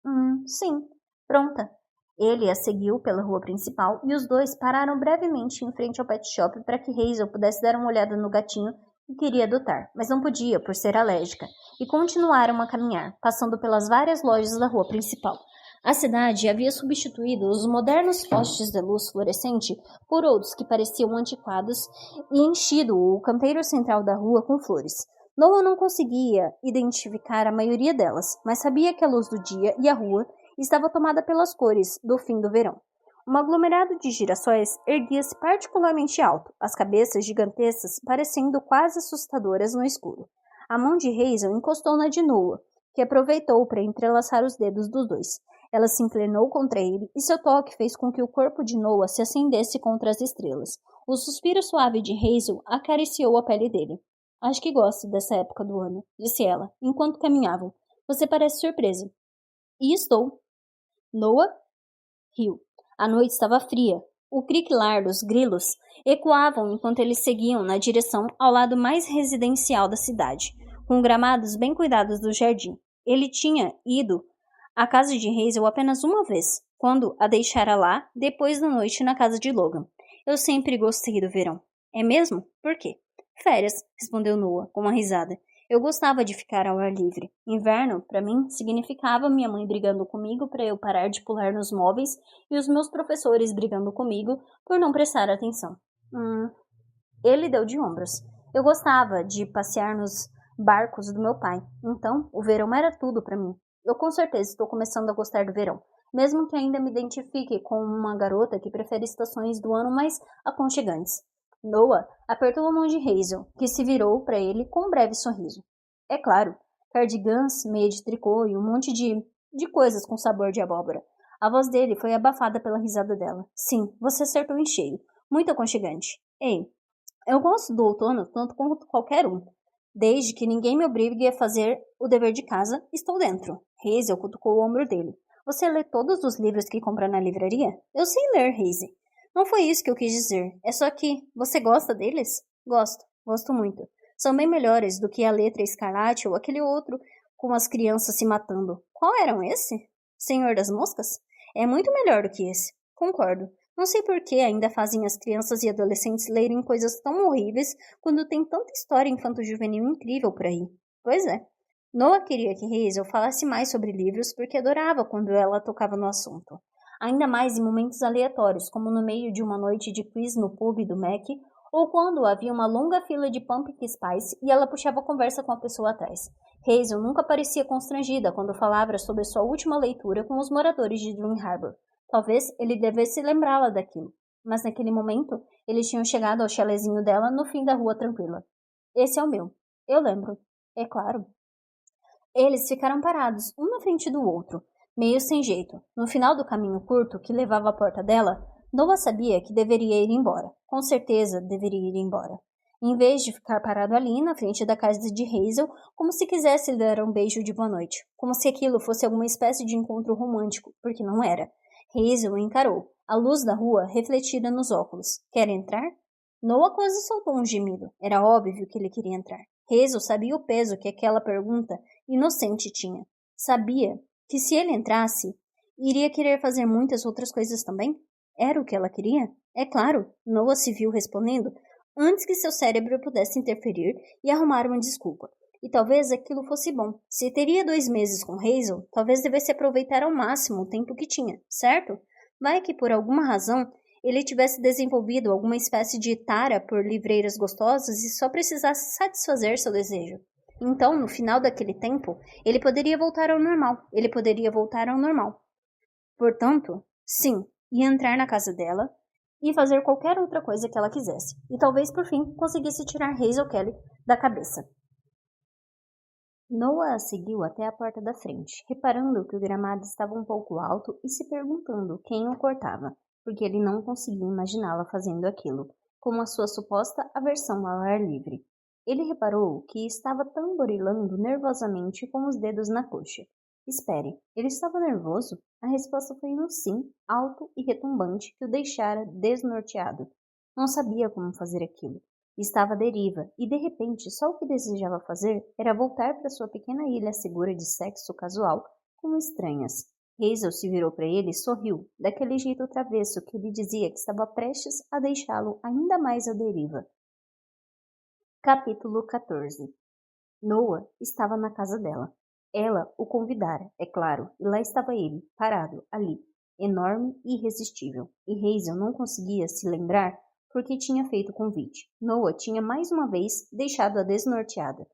Sim, pronta. Ele a seguiu pela rua principal e os dois pararam brevemente em frente ao pet shop para que Hazel pudesse dar uma olhada no gatinho que queria adotar, mas não podia por ser alérgica, e continuaram a caminhar, passando pelas várias lojas da rua principal. A cidade havia substituído os modernos postes de luz fluorescente por outros que pareciam antiquados e enchido o canteiro central da rua com flores. Noah não conseguia identificar a maioria delas, mas sabia que a luz do dia e a rua estava tomada pelas cores do fim do verão. Um aglomerado de girassóis erguia-se particularmente alto, as cabeças gigantescas parecendo quase assustadoras no escuro. A mão de Hazel encostou na de Noah, que aproveitou para entrelaçar os dedos dos dois. Ela se inclinou contra ele e seu toque fez com que o corpo de Noah se acendesse contra as estrelas. O suspiro suave de Hazel acariciou a pele dele. Acho que gosto dessa época do ano, disse ela, enquanto caminhavam. Você parece surpresa. E estou. Noah riu. A noite estava fria. O criquilar dos grilos ecoavam enquanto eles seguiam na direção ao lado mais residencial da cidade, com gramados bem cuidados do jardim. Ele tinha ido à casa de Hazel apenas uma vez, quando a deixara lá depois da noite na casa de Logan. Eu sempre gostei do verão. É mesmo? Por quê? Férias, respondeu Noah, com uma risada. Eu gostava de ficar ao ar livre. Inverno, para mim, significava minha mãe brigando comigo para eu parar de pular nos móveis e os meus professores brigando comigo por não prestar atenção. Ele deu de ombros. Eu gostava de passear nos barcos do meu pai. Então, o verão era tudo para mim. Eu com certeza estou começando a gostar do verão, mesmo que ainda me identifique com uma garota que prefere estações do ano mais aconchegantes. Noah apertou a mão de Hazel, que se virou para ele com um breve sorriso. É claro, cardigans, meia de tricô e um monte de coisas com sabor de abóbora. A voz dele foi abafada pela risada dela. Sim, você acertou em cheio. Muito aconchegante. Ei, eu gosto do outono tanto quanto qualquer um. Desde que ninguém me obrigue a fazer o dever de casa, estou dentro. Hazel cutucou o ombro dele. Você lê todos os livros que compra na livraria? Eu sei ler, Hazel. Não foi isso que eu quis dizer. É só que você gosta deles? Gosto. Gosto muito. São bem melhores do que a Letra Escarlate ou aquele outro com as crianças se matando. Qual eram esse? Senhor das Moscas? É muito melhor do que esse. Concordo. Não sei por que ainda fazem as crianças e adolescentes lerem coisas tão horríveis quando tem tanta história infanto-juvenil incrível por aí. Pois é. Noah queria que Hazel falasse mais sobre livros porque adorava quando ela tocava no assunto. Ainda mais em momentos aleatórios, como no meio de uma noite de quiz no pub do Mac, ou quando havia uma longa fila de pumpkin spice e ela puxava a conversa com a pessoa atrás. Hazel nunca parecia constrangida quando falava sobre sua última leitura com os moradores de Dream Harbor. Talvez ele devesse lembrá-la daquilo, mas naquele momento eles tinham chegado ao chalezinho dela no fim da rua tranquila. Esse é o meu. Eu lembro. É claro. Eles ficaram parados, um na frente do outro, meio sem jeito. No final do caminho curto que levava à porta dela, Noah sabia que deveria ir embora. Com certeza deveria ir embora. Em vez de ficar parado ali, na frente da casa de Hazel, como se quisesse lhe dar um beijo de boa noite. Como se aquilo fosse alguma espécie de encontro romântico, porque não era. Hazel o encarou, a luz da rua refletida nos óculos. Quer entrar? Noah quase soltou um gemido. Era óbvio que ele queria entrar. Hazel sabia o peso que aquela pergunta inocente tinha. Sabia que se ele entrasse, iria querer fazer muitas outras coisas também? Era o que ela queria? É claro, Noah se viu respondendo antes que seu cérebro pudesse interferir e arrumar uma desculpa. E talvez aquilo fosse bom. Se teria 2 meses com Hazel, talvez devesse aproveitar ao máximo o tempo que tinha, certo? Vai que por alguma razão ele tivesse desenvolvido alguma espécie de tara por livreiras gostosas e só precisasse satisfazer seu desejo. Então, no final daquele tempo, ele poderia voltar ao normal. Portanto, sim, ia entrar na casa dela e fazer qualquer outra coisa que ela quisesse. E talvez, por fim, conseguisse tirar Hazel Kelly da cabeça. Noah a seguiu até a porta da frente, reparando que o gramado estava um pouco alto e se perguntando quem o cortava, porque ele não conseguia imaginá-la fazendo aquilo, como a sua suposta aversão ao ar livre. Ele reparou que estava tamborilando nervosamente com os dedos na coxa. Espere, ele estava nervoso? A resposta foi um sim, alto e retumbante, que o deixara desnorteado. Não sabia como fazer aquilo. Estava à deriva, e de repente só o que desejava fazer era voltar para sua pequena ilha segura de sexo casual com estranhas. Hazel se virou para ele e sorriu, daquele jeito travesso que lhe dizia que estava prestes a deixá-lo ainda mais à deriva. Capítulo 14. Noah estava na casa dela. Ela o convidara, é claro, e lá estava ele, parado, ali, enorme e irresistível. E Hazel não conseguia se lembrar porque tinha feito o convite. Noah tinha mais uma vez deixado-a desnorteada.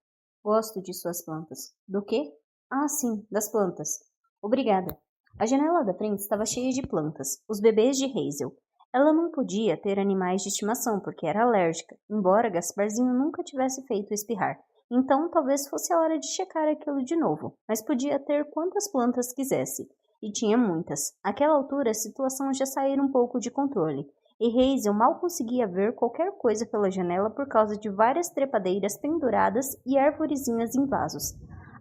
Gosto de suas plantas. Do quê? Ah, sim, das plantas. Obrigada. A janela da frente estava cheia de plantas, os bebês de Hazel. Ela não podia ter animais de estimação porque era alérgica, embora Gasparzinho nunca tivesse feito espirrar. Então talvez fosse a hora de checar aquilo de novo, mas podia ter quantas plantas quisesse. E tinha muitas. Àquela altura a situação já saíra um pouco de controle, e Hazel mal conseguia ver qualquer coisa pela janela por causa de várias trepadeiras penduradas e arvorezinhas em vasos.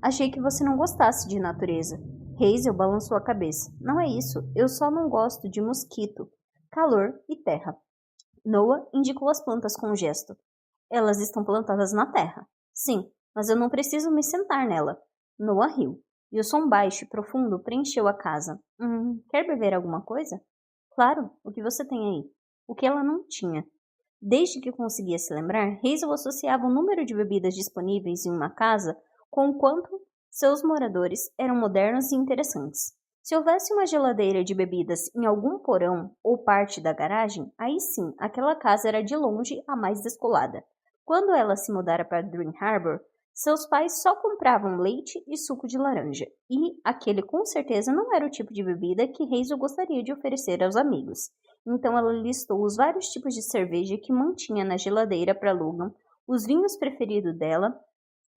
Achei que você não gostasse de natureza. Hazel balançou a cabeça. Não é isso, eu só não gosto de mosquito, calor e terra. Noah indicou as plantas com um gesto. Elas estão plantadas na terra. Sim, mas eu não preciso me sentar nela. Noah riu, e o som baixo e profundo preencheu a casa. Quer beber alguma coisa? Claro, o que você tem aí? O que ela não tinha. Desde que conseguia se lembrar, Hazel associava o número de bebidas disponíveis em uma casa com o quanto seus moradores eram modernos e interessantes. Se houvesse uma geladeira de bebidas em algum porão ou parte da garagem, aí sim, aquela casa era de longe a mais descolada. Quando ela se mudara para Dream Harbor, seus pais só compravam leite e suco de laranja, e aquele com certeza não era o tipo de bebida que Hazel gostaria de oferecer aos amigos. Então ela listou os vários tipos de cerveja que mantinha na geladeira para Logan, os vinhos preferidos dela,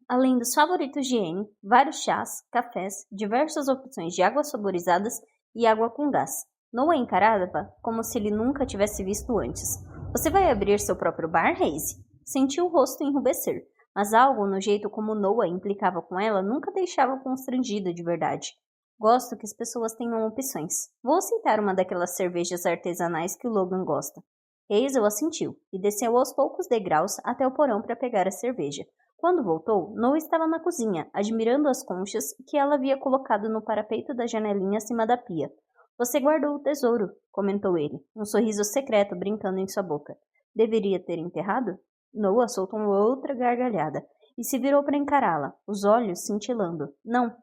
além dos favoritos de Anne, vários chás, cafés, diversas opções de águas saborizadas e água com gás. Noah encarava como se ele nunca tivesse visto antes. Você vai abrir seu próprio bar, Hazel? Sentiu o rosto enrubescer, mas algo no jeito como Noah implicava com ela nunca deixava constrangida de verdade. Gosto que as pessoas tenham opções. Vou aceitar uma daquelas cervejas artesanais que o Logan gosta. Hazel assentiu e desceu aos poucos degraus até o porão para pegar a cerveja. Quando voltou, Noah estava na cozinha, admirando as conchas que ela havia colocado no parapeito da janelinha acima da pia. Você guardou o tesouro, comentou ele, um sorriso secreto brincando em sua boca. Deveria ter enterrado? Noah soltou outra gargalhada e se virou para encará-la, os olhos cintilando. Não.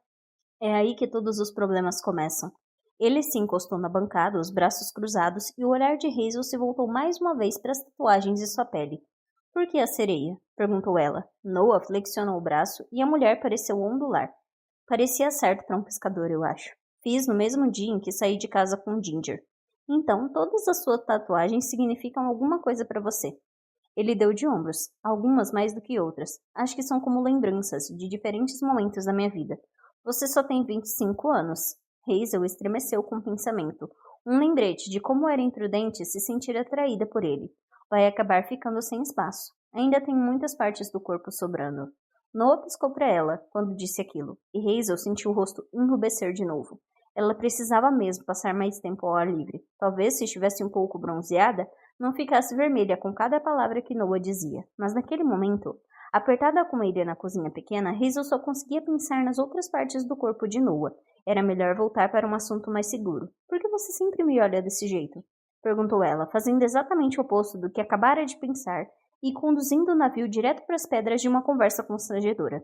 É aí que todos os problemas começam. Ele se encostou na bancada, os braços cruzados, e o olhar de Hazel se voltou mais uma vez para as tatuagens de sua pele. Por que a sereia? Perguntou ela. Noah flexionou o braço e a mulher pareceu ondular. Parecia certo para um pescador, eu acho. Fiz no mesmo dia em que saí de casa com Ginger. Então, todas as suas tatuagens significam alguma coisa para você. Ele deu de ombros, algumas mais do que outras. Acho que são como lembranças de diferentes momentos da minha vida. Você só tem 25 anos. Hazel estremeceu com o pensamento. Um lembrete de como era imprudente se sentir atraída por ele. Vai acabar ficando sem espaço. Ainda tem muitas partes do corpo sobrando. Noah piscou para ela quando disse aquilo, e Hazel sentiu o rosto enrubescer de novo. Ela precisava mesmo passar mais tempo ao ar livre. Talvez, se estivesse um pouco bronzeada, não ficasse vermelha com cada palavra que Noah dizia. Mas naquele momento, apertada com ele na cozinha pequena, Hazel só conseguia pensar nas outras partes do corpo de Noah. Era melhor voltar para um assunto mais seguro. Por que você sempre me olha desse jeito? Perguntou ela, fazendo exatamente o oposto do que acabara de pensar e conduzindo o navio direto para as pedras de uma conversa constrangedora.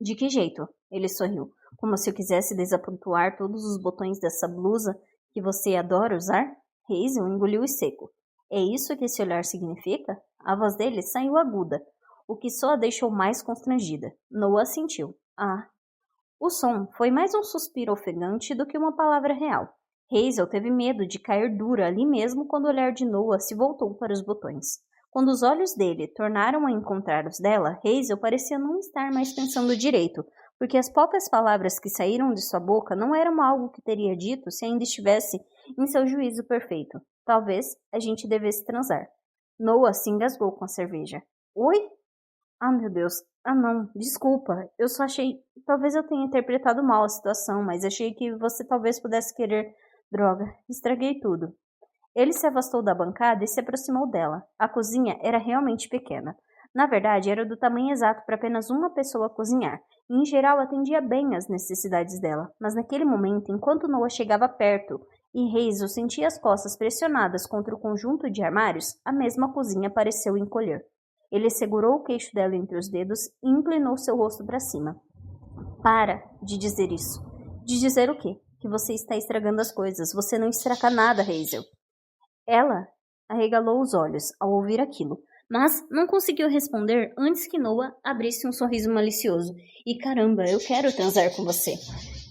De que jeito? Ele sorriu, como se eu quisesse desapontoar todos os botões dessa blusa que você adora usar. Hazel engoliu seco. É isso que esse olhar significa? A voz dele saiu aguda, o que só a deixou mais constrangida. Noah sentiu. Ah. O som foi mais um suspiro ofegante do que uma palavra real. Hazel teve medo de cair dura ali mesmo quando o olhar de Noah se voltou para os botões. Quando os olhos dele tornaram a encontrar os dela, Hazel parecia não estar mais pensando direito, porque as poucas palavras que saíram de sua boca não eram algo que teria dito se ainda estivesse em seu juízo perfeito. Talvez a gente devesse transar. Noah se engasgou com a cerveja. Oi? Ah, meu Deus. Ah, não. Desculpa. Eu só achei... Talvez eu tenha interpretado mal a situação, mas achei que você talvez pudesse querer... Droga. Estraguei tudo. Ele se afastou da bancada e se aproximou dela. A cozinha era realmente pequena. Na verdade, era do tamanho exato para apenas uma pessoa cozinhar, e em geral atendia bem às necessidades dela. Mas naquele momento, enquanto Noah chegava perto e Hazel sentia as costas pressionadas contra o conjunto de armários, a mesma cozinha pareceu encolher. Ele segurou o queixo dela entre os dedos e inclinou seu rosto para cima. Para de dizer isso. De dizer o quê? Que você está estragando as coisas. Você não estraga nada, Hazel. Ela arregalou os olhos ao ouvir aquilo, Mas não conseguiu responder antes que Noah abrisse um sorriso malicioso. E caramba, eu quero transar com você.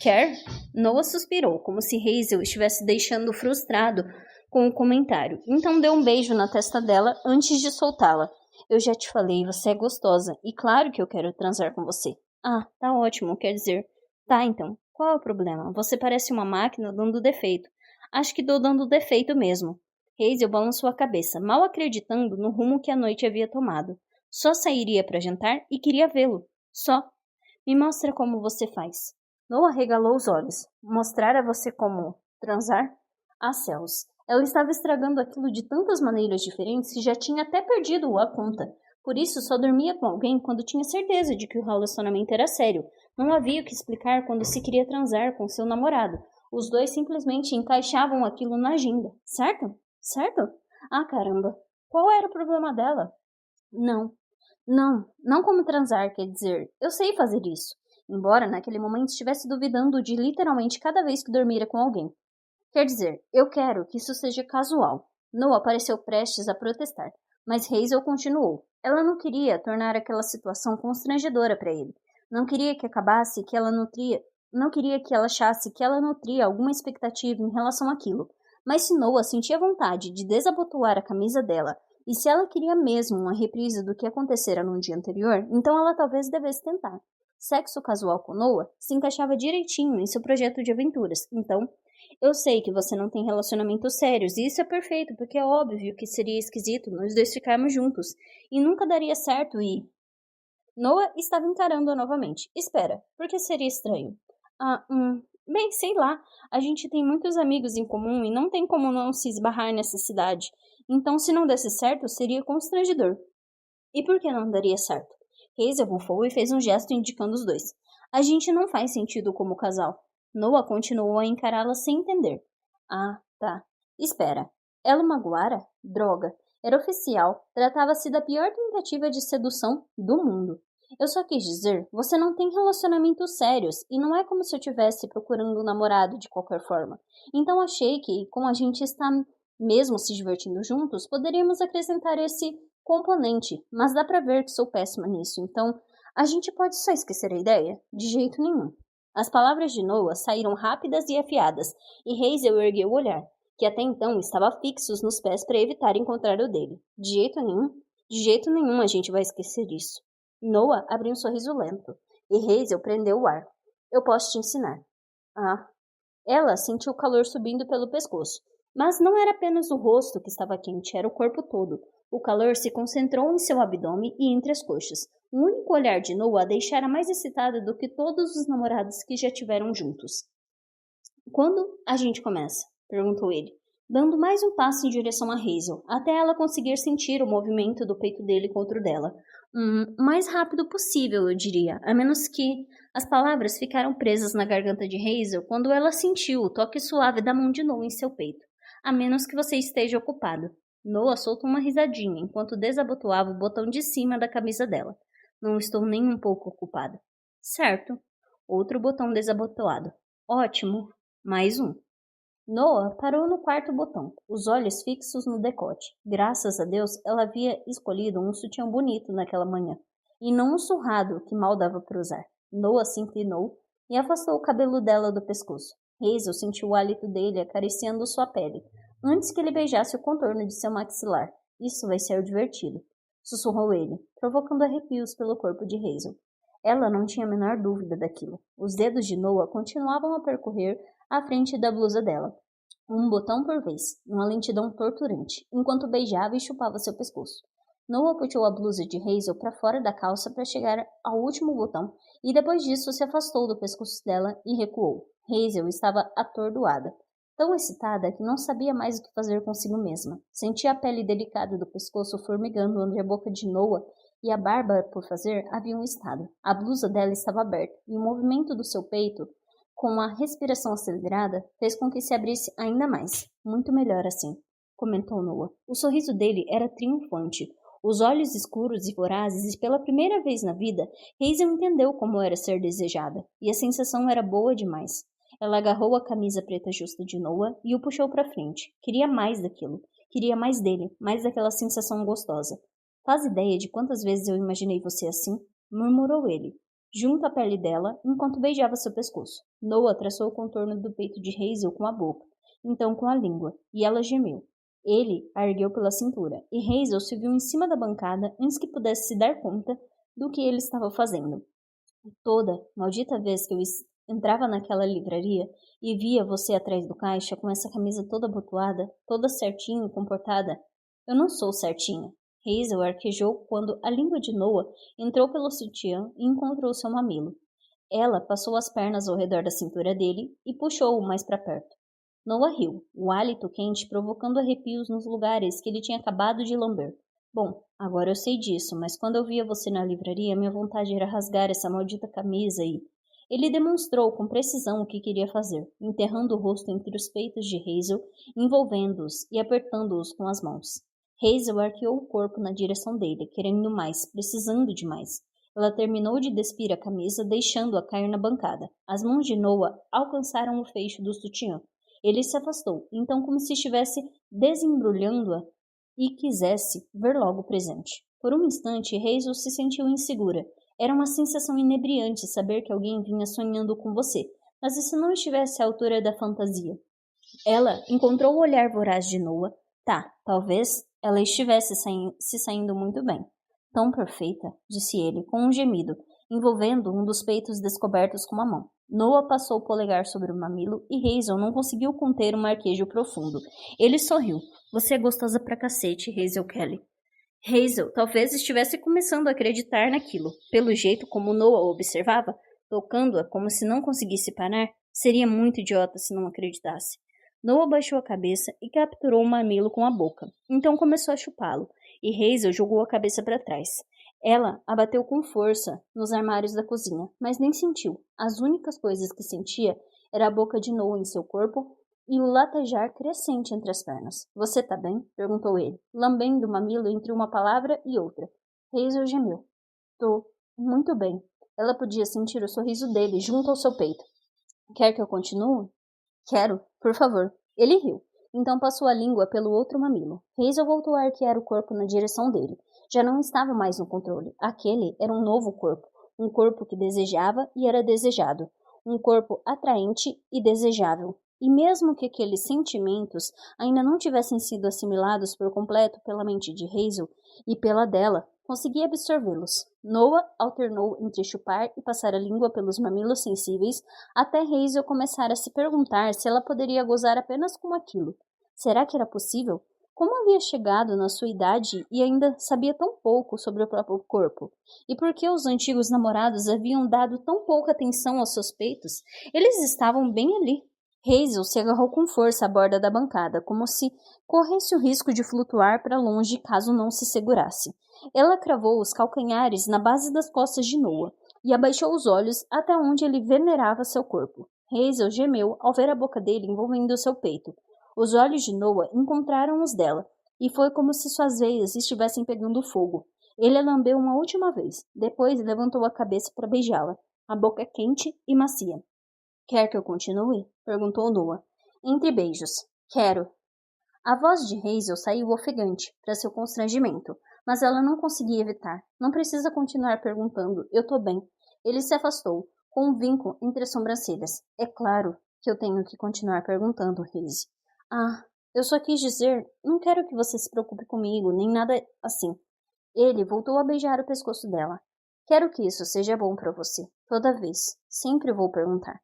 Quer? Noah suspirou, como se Hazel estivesse deixando frustrado com o comentário. Então deu um beijo na testa dela antes de soltá-la. Eu já te falei, você é gostosa. E claro que eu quero transar com você. Ah, tá ótimo, quer dizer. Tá, então. Qual é o problema? Você parece uma máquina dando defeito. Acho que dou dando defeito mesmo. Hazel balançou a cabeça, mal acreditando no rumo que a noite havia tomado. Só sairia para jantar e queria vê-lo. Só. Me mostra como você faz. Noah regalou os olhos. Mostrar a você como transar? Ah, céus. Ela estava estragando aquilo de tantas maneiras diferentes que já tinha até perdido a conta. Por isso, só dormia com alguém quando tinha certeza de que o relacionamento era sério. Não havia o que explicar quando se queria transar com seu namorado. Os dois simplesmente encaixavam aquilo na agenda, certo? Certo? Ah, caramba. Qual era o problema dela? Não como transar, quer dizer, eu sei fazer isso. Embora naquele momento estivesse duvidando de literalmente cada vez que dormira com alguém. Quer dizer, eu quero que isso seja casual. Noah pareceu prestes a protestar, mas Hazel continuou. Ela não queria tornar aquela situação constrangedora para ele. Não queria que acabasse que ela nutria... Não queria que ela achasse que ela nutria alguma expectativa em relação àquilo. Mas se Noah sentia vontade de desabotoar a camisa dela, e se ela queria mesmo uma reprise do que acontecera no dia anterior, então ela talvez devesse tentar. Sexo casual com Noah se encaixava direitinho em seu projeto de aventuras, então eu sei que você não tem relacionamentos sérios, e isso é perfeito, porque é óbvio que seria esquisito nós dois ficarmos juntos, e nunca daria certo e... Noah estava encarando-a novamente. Espera, por que seria estranho? Bem, sei lá, a gente tem muitos amigos em comum e não tem como não se esbarrar nessa cidade. Então, se não desse certo, seria constrangedor. E por que não daria certo? Hazel bufou e fez um gesto indicando os dois. A gente não faz sentido como casal. Noah continuou a encará-la sem entender. Ah, tá. Espera. Ela o magoara? Droga. Era oficial. Tratava-se da pior tentativa de sedução do mundo. Eu só quis dizer, você não tem relacionamentos sérios e não é como se eu estivesse procurando um namorado de qualquer forma. Então achei que, como a gente está mesmo se divertindo juntos, poderíamos acrescentar esse componente, mas dá pra ver que sou péssima nisso, então a gente pode só esquecer a ideia? De jeito nenhum. As palavras de Noah saíram rápidas e afiadas, e Hazel ergueu o olhar, que até então estava fixos nos pés para evitar encontrar o dele. De jeito nenhum a gente vai esquecer isso. Noah abriu um sorriso lento, e Hazel prendeu o ar. Eu posso te ensinar. Ah. Ela sentiu o calor subindo pelo pescoço. Mas não era apenas o rosto que estava quente, era o corpo todo. O calor se concentrou em seu abdômen e entre as coxas. O único olhar de Noah a deixara mais excitada do que todos os namorados que já tiveram juntos. Quando a gente começa? Perguntou ele, dando mais um passo em direção a Hazel, até ela conseguir sentir o movimento do peito dele contra o dela. O mais rápido possível, eu diria, a menos que... As palavras ficaram presas na garganta de Hazel quando ela sentiu o toque suave da mão de Noah em seu peito. A menos que você esteja ocupado. Noah soltou uma risadinha enquanto desabotoava o botão de cima da camisa dela. Não estou nem um pouco ocupada. Certo. Outro botão desabotoado. Ótimo. Mais um. Noah parou no quarto botão, os olhos fixos no decote. Graças a Deus, ela havia escolhido um sutiã bonito naquela manhã, e não um surrado que mal dava para usar. Noah se inclinou e afastou o cabelo dela do pescoço. Hazel sentiu o hálito dele acariciando sua pele, antes que ele beijasse o contorno de seu maxilar. Isso vai ser divertido, sussurrou ele, provocando arrepios pelo corpo de Hazel. Ela não tinha a menor dúvida daquilo. Os dedos de Noah continuavam a percorrer à frente da blusa dela, um botão por vez, uma lentidão torturante, enquanto beijava e chupava seu pescoço. Noah puxou a blusa de Hazel para fora da calça para chegar ao último botão e depois disso se afastou do pescoço dela e recuou. Hazel estava atordoada, tão excitada que não sabia mais o que fazer consigo mesma. Sentia a pele delicada do pescoço formigando onde a boca de Noah e a barba por fazer haviam estado. A blusa dela estava aberta e o movimento do seu peito, com a respiração acelerada, fez com que se abrisse ainda mais. Muito melhor assim, comentou Noah. O sorriso dele era triunfante. Os olhos escuros e vorazes, e pela primeira vez na vida, Hazel entendeu como era ser desejada, e a sensação era boa demais. Ela agarrou a camisa preta justa de Noah e o puxou para frente. Queria mais daquilo. Queria mais dele, mais daquela sensação gostosa. Faz ideia de quantas vezes eu imaginei você assim? Murmurou ele, junto à pele dela, enquanto beijava seu pescoço. Noah traçou o contorno do peito de Hazel com a boca, então com a língua, e ela gemeu. Ele a ergueu pela cintura, e Hazel se viu em cima da bancada antes que pudesse se dar conta do que ele estava fazendo. Toda maldita vez que eu entrava naquela livraria e via você atrás do caixa com essa camisa toda abotoada, toda certinha e comportada. Eu não sou certinha. Hazel arquejou quando a língua de Noah entrou pelo sutiã e encontrou seu mamilo. Ela passou as pernas ao redor da cintura dele e puxou-o mais para perto. Noah riu, o hálito quente provocando arrepios nos lugares que ele tinha acabado de lamber. Bom, agora eu sei disso, mas quando eu via você na livraria, minha vontade era rasgar essa maldita camisa e... Ele demonstrou com precisão o que queria fazer, enterrando o rosto entre os peitos de Hazel, envolvendo-os e apertando-os com as mãos. Hazel arqueou o corpo na direção dele, querendo mais, precisando de mais. Ela terminou de despir a camisa, deixando-a cair na bancada. As mãos de Noah alcançaram o fecho do sutiã. Ele se afastou, então como se estivesse desembrulhando-a e quisesse ver logo o presente. Por um instante, Hazel se sentiu insegura. Era uma sensação inebriante saber que alguém vinha sonhando com você, mas isso não estivesse à altura da fantasia. Ela encontrou o olhar voraz de Noah. Talvez ela estivesse se saindo muito bem. Tão perfeita, disse ele, com um gemido, envolvendo um dos peitos descobertos com uma mão. Noah passou o polegar sobre o mamilo e Hazel não conseguiu conter um arquejo profundo. Ele sorriu. Você é gostosa pra cacete, Hazel Kelly. Hazel talvez estivesse começando a acreditar naquilo. Pelo jeito como Noah observava, tocando-a como se não conseguisse parar, seria muito idiota se não acreditasse. Noah baixou a cabeça e capturou o mamilo com a boca. Então começou a chupá-lo, e Hazel jogou a cabeça para trás. Ela abateu com força nos armários da cozinha, mas nem sentiu. As únicas coisas que sentia era a boca de Noah em seu corpo e o latejar crescente entre as pernas. Você tá bem? Perguntou ele, lambendo o mamilo entre uma palavra e outra. Hazel gemeu. Tô muito bem. Ela podia sentir o sorriso dele junto ao seu peito. Quer que eu continue? Quero, por favor. Ele riu. Então passou a língua pelo outro mamilo. Hazel voltou a arquear o corpo na direção dele. Já não estava mais no controle. Aquele era um novo corpo. Um corpo que desejava e era desejado. Um corpo atraente e desejável. E mesmo que aqueles sentimentos ainda não tivessem sido assimilados por completo pela mente de Hazel e pela dela, conseguia absorvê-los. Noah alternou entre chupar e passar a língua pelos mamilos sensíveis, até Hazel começar a se perguntar se ela poderia gozar apenas com aquilo. Será que era possível? Como havia chegado na sua idade e ainda sabia tão pouco sobre o próprio corpo? E por que os antigos namorados haviam dado tão pouca atenção aos seus peitos? Eles estavam bem ali. Hazel se agarrou com força à borda da bancada, como se corresse o risco de flutuar para longe caso não se segurasse. Ela cravou os calcanhares na base das costas de Noah e abaixou os olhos até onde ele venerava seu corpo. Hazel gemeu ao ver a boca dele envolvendo seu peito. Os olhos de Noah encontraram os dela, e foi como se suas veias estivessem pegando fogo. Ele a lambeu uma última vez, depois levantou a cabeça para beijá-la, a boca quente e macia. Quer que eu continue? Perguntou Noah. Entre beijos. Quero. A voz de Hazel saiu ofegante, para seu constrangimento, mas ela não conseguia evitar. Não precisa continuar perguntando. Eu tô bem. Ele se afastou, com um vinco entre as sobrancelhas. É claro que eu tenho que continuar perguntando, Hazel. Eu só quis dizer, não quero que você se preocupe comigo, nem nada assim. Ele voltou a beijar o pescoço dela. Quero que isso seja bom para você. Toda vez. Sempre vou perguntar.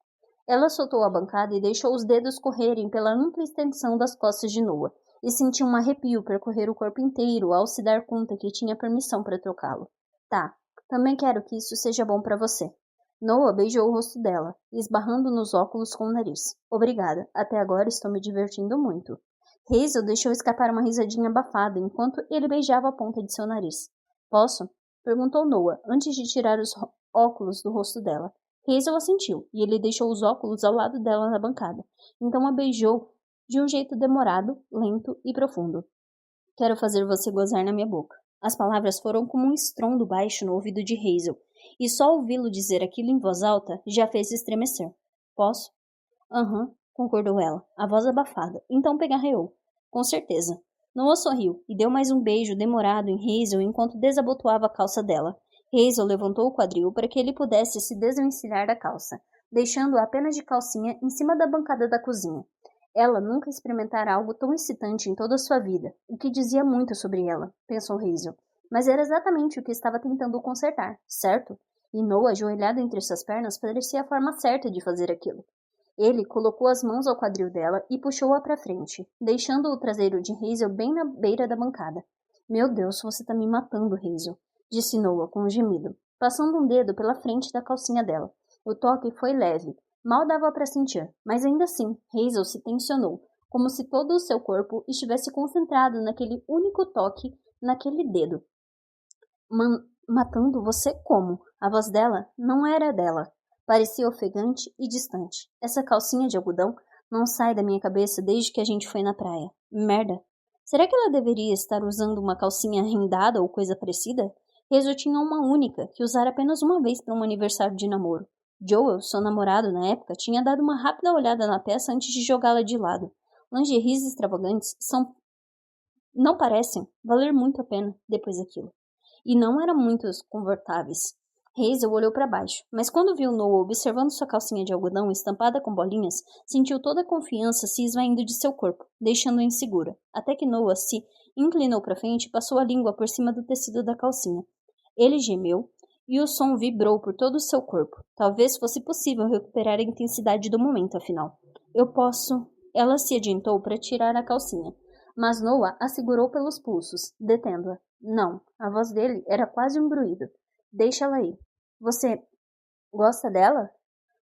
Ela soltou a bancada e deixou os dedos correrem pela ampla extensão das costas de Noah, e sentiu um arrepio percorrer o corpo inteiro ao se dar conta que tinha permissão para trocá-lo. Também quero que isso seja bom para você. Noah beijou o rosto dela, esbarrando nos óculos com o nariz. Obrigada, até agora estou me divertindo muito. Hazel deixou escapar uma risadinha abafada enquanto ele beijava a ponta de seu nariz. Posso? Perguntou Noah, antes de tirar os óculos do rosto dela. Hazel assentiu, e ele deixou os óculos ao lado dela na bancada. Então a beijou de um jeito demorado, lento e profundo. Quero fazer você gozar na minha boca. As palavras foram como um estrondo baixo no ouvido de Hazel, e só ouvi-lo dizer aquilo em voz alta já fez estremecer. Posso? Aham, concordou ela, a voz abafada. Então pegarreou. Com certeza. Noah sorriu e deu mais um beijo demorado em Hazel enquanto desabotoava a calça dela. Hazel levantou o quadril para que ele pudesse se desvencilhar da calça, deixando-a apenas de calcinha em cima da bancada da cozinha. Ela nunca experimentara algo tão excitante em toda a sua vida, o que dizia muito sobre ela, pensou Hazel. Mas era exatamente o que estava tentando consertar, certo? E Noah, ajoelhado entre suas pernas, parecia a forma certa de fazer aquilo. Ele colocou as mãos ao quadril dela e puxou-a para frente, deixando o traseiro de Hazel bem na beira da bancada. Meu Deus, você tá me matando, Hazel, disse Noah com um gemido, passando um dedo pela frente da calcinha dela. O toque foi leve, mal dava para sentir, mas ainda assim, Hazel se tensionou, como se todo o seu corpo estivesse concentrado naquele único toque, naquele dedo. Matando você como? A voz dela não era dela. Parecia ofegante e distante. Essa calcinha de algodão não sai da minha cabeça desde que a gente foi na praia. Merda. Será que ela deveria estar usando uma calcinha rendada ou coisa parecida? Hazel tinha uma única, que usara apenas uma vez para um aniversário de namoro. Joel, seu namorado na época, tinha dado uma rápida olhada na peça antes de jogá-la de lado. Lingeries extravagantes não parecem valer muito a pena depois daquilo. E não eram muito confortáveis. Hazel olhou para baixo, mas quando viu Noah observando sua calcinha de algodão estampada com bolinhas, sentiu toda a confiança se esvaindo de seu corpo, deixando-o insegura, até que Noah se inclinou para frente e passou a língua por cima do tecido da calcinha. Ele gemeu, e o som vibrou por todo o seu corpo. Talvez fosse possível recuperar a intensidade do momento, afinal. Eu posso... Ela se adiantou para tirar a calcinha, mas Noah a segurou pelos pulsos, detendo-a. Não, a voz dele era quase um gruído. Deixa-la ir. Você gosta dela?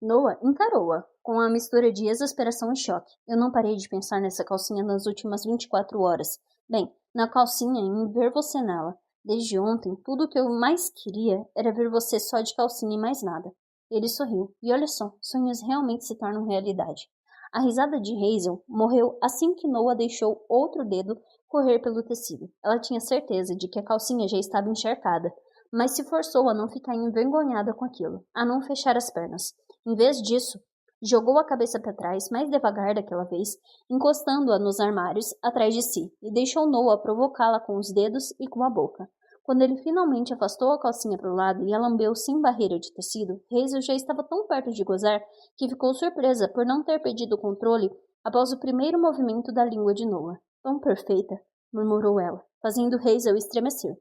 Noah encarou-a, com uma mistura de exasperação e choque. Eu não parei de pensar nessa calcinha nas últimas 24 horas. Bem, na calcinha e em ver você nela. Desde ontem, tudo o que eu mais queria era ver você só de calcinha e mais nada. Ele sorriu. E olha só, sonhos realmente se tornam realidade. A risada de Hazel morreu assim que Noah deixou outro dedo correr pelo tecido. Ela tinha certeza de que a calcinha já estava encharcada, mas se forçou a não ficar envergonhada com aquilo, a não fechar as pernas. Em vez disso, jogou a cabeça para trás, mais devagar daquela vez, encostando-a nos armários atrás de si, e deixou Noah provocá-la com os dedos e com a boca. Quando ele finalmente afastou a calcinha para o lado e a lambeu sem barreira de tecido, Hazel já estava tão perto de gozar que ficou surpresa por não ter perdido o controle após o primeiro movimento da língua de Noah. Tão perfeita, murmurou ela, fazendo Hazel estremecer.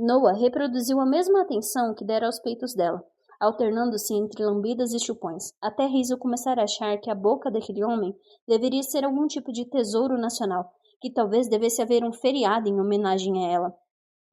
Noah reproduziu a mesma atenção que dera aos peitos dela, alternando-se entre lambidas e chupões, até Hazel começar a achar que a boca daquele homem deveria ser algum tipo de tesouro nacional, que talvez devesse haver um feriado em homenagem a ela.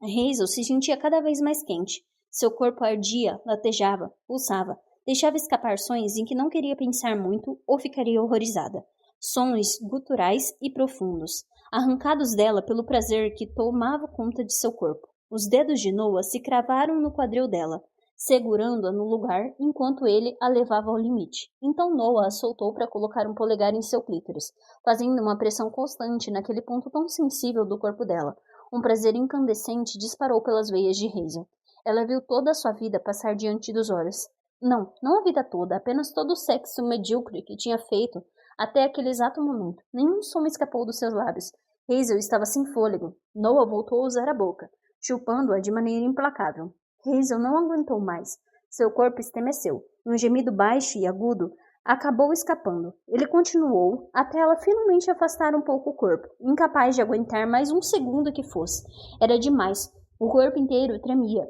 Hazel se sentia cada vez mais quente. Seu corpo ardia, latejava, pulsava, deixava escapar sons em que não queria pensar muito ou ficaria horrorizada. Sons guturais e profundos, arrancados dela pelo prazer que tomava conta de seu corpo. Os dedos de Noah se cravaram no quadril dela, segurando-a no lugar enquanto ele a levava ao limite. Então Noah a soltou para colocar um polegar em seu clítoris, fazendo uma pressão constante naquele ponto tão sensível do corpo dela. Um prazer incandescente disparou pelas veias de Hazel. Ela viu toda a sua vida passar diante dos olhos. Não a vida toda, apenas todo o sexo medíocre que tinha feito até aquele exato momento. Nenhum som escapou dos seus lábios. Hazel estava sem fôlego. Noah voltou a usar a boca, chupando-a de maneira implacável. Hazel não aguentou mais. Seu corpo estremeceu. Um gemido baixo e agudo acabou escapando. Ele continuou até ela finalmente afastar um pouco o corpo, incapaz de aguentar mais um segundo que fosse. Era demais. O corpo inteiro tremia.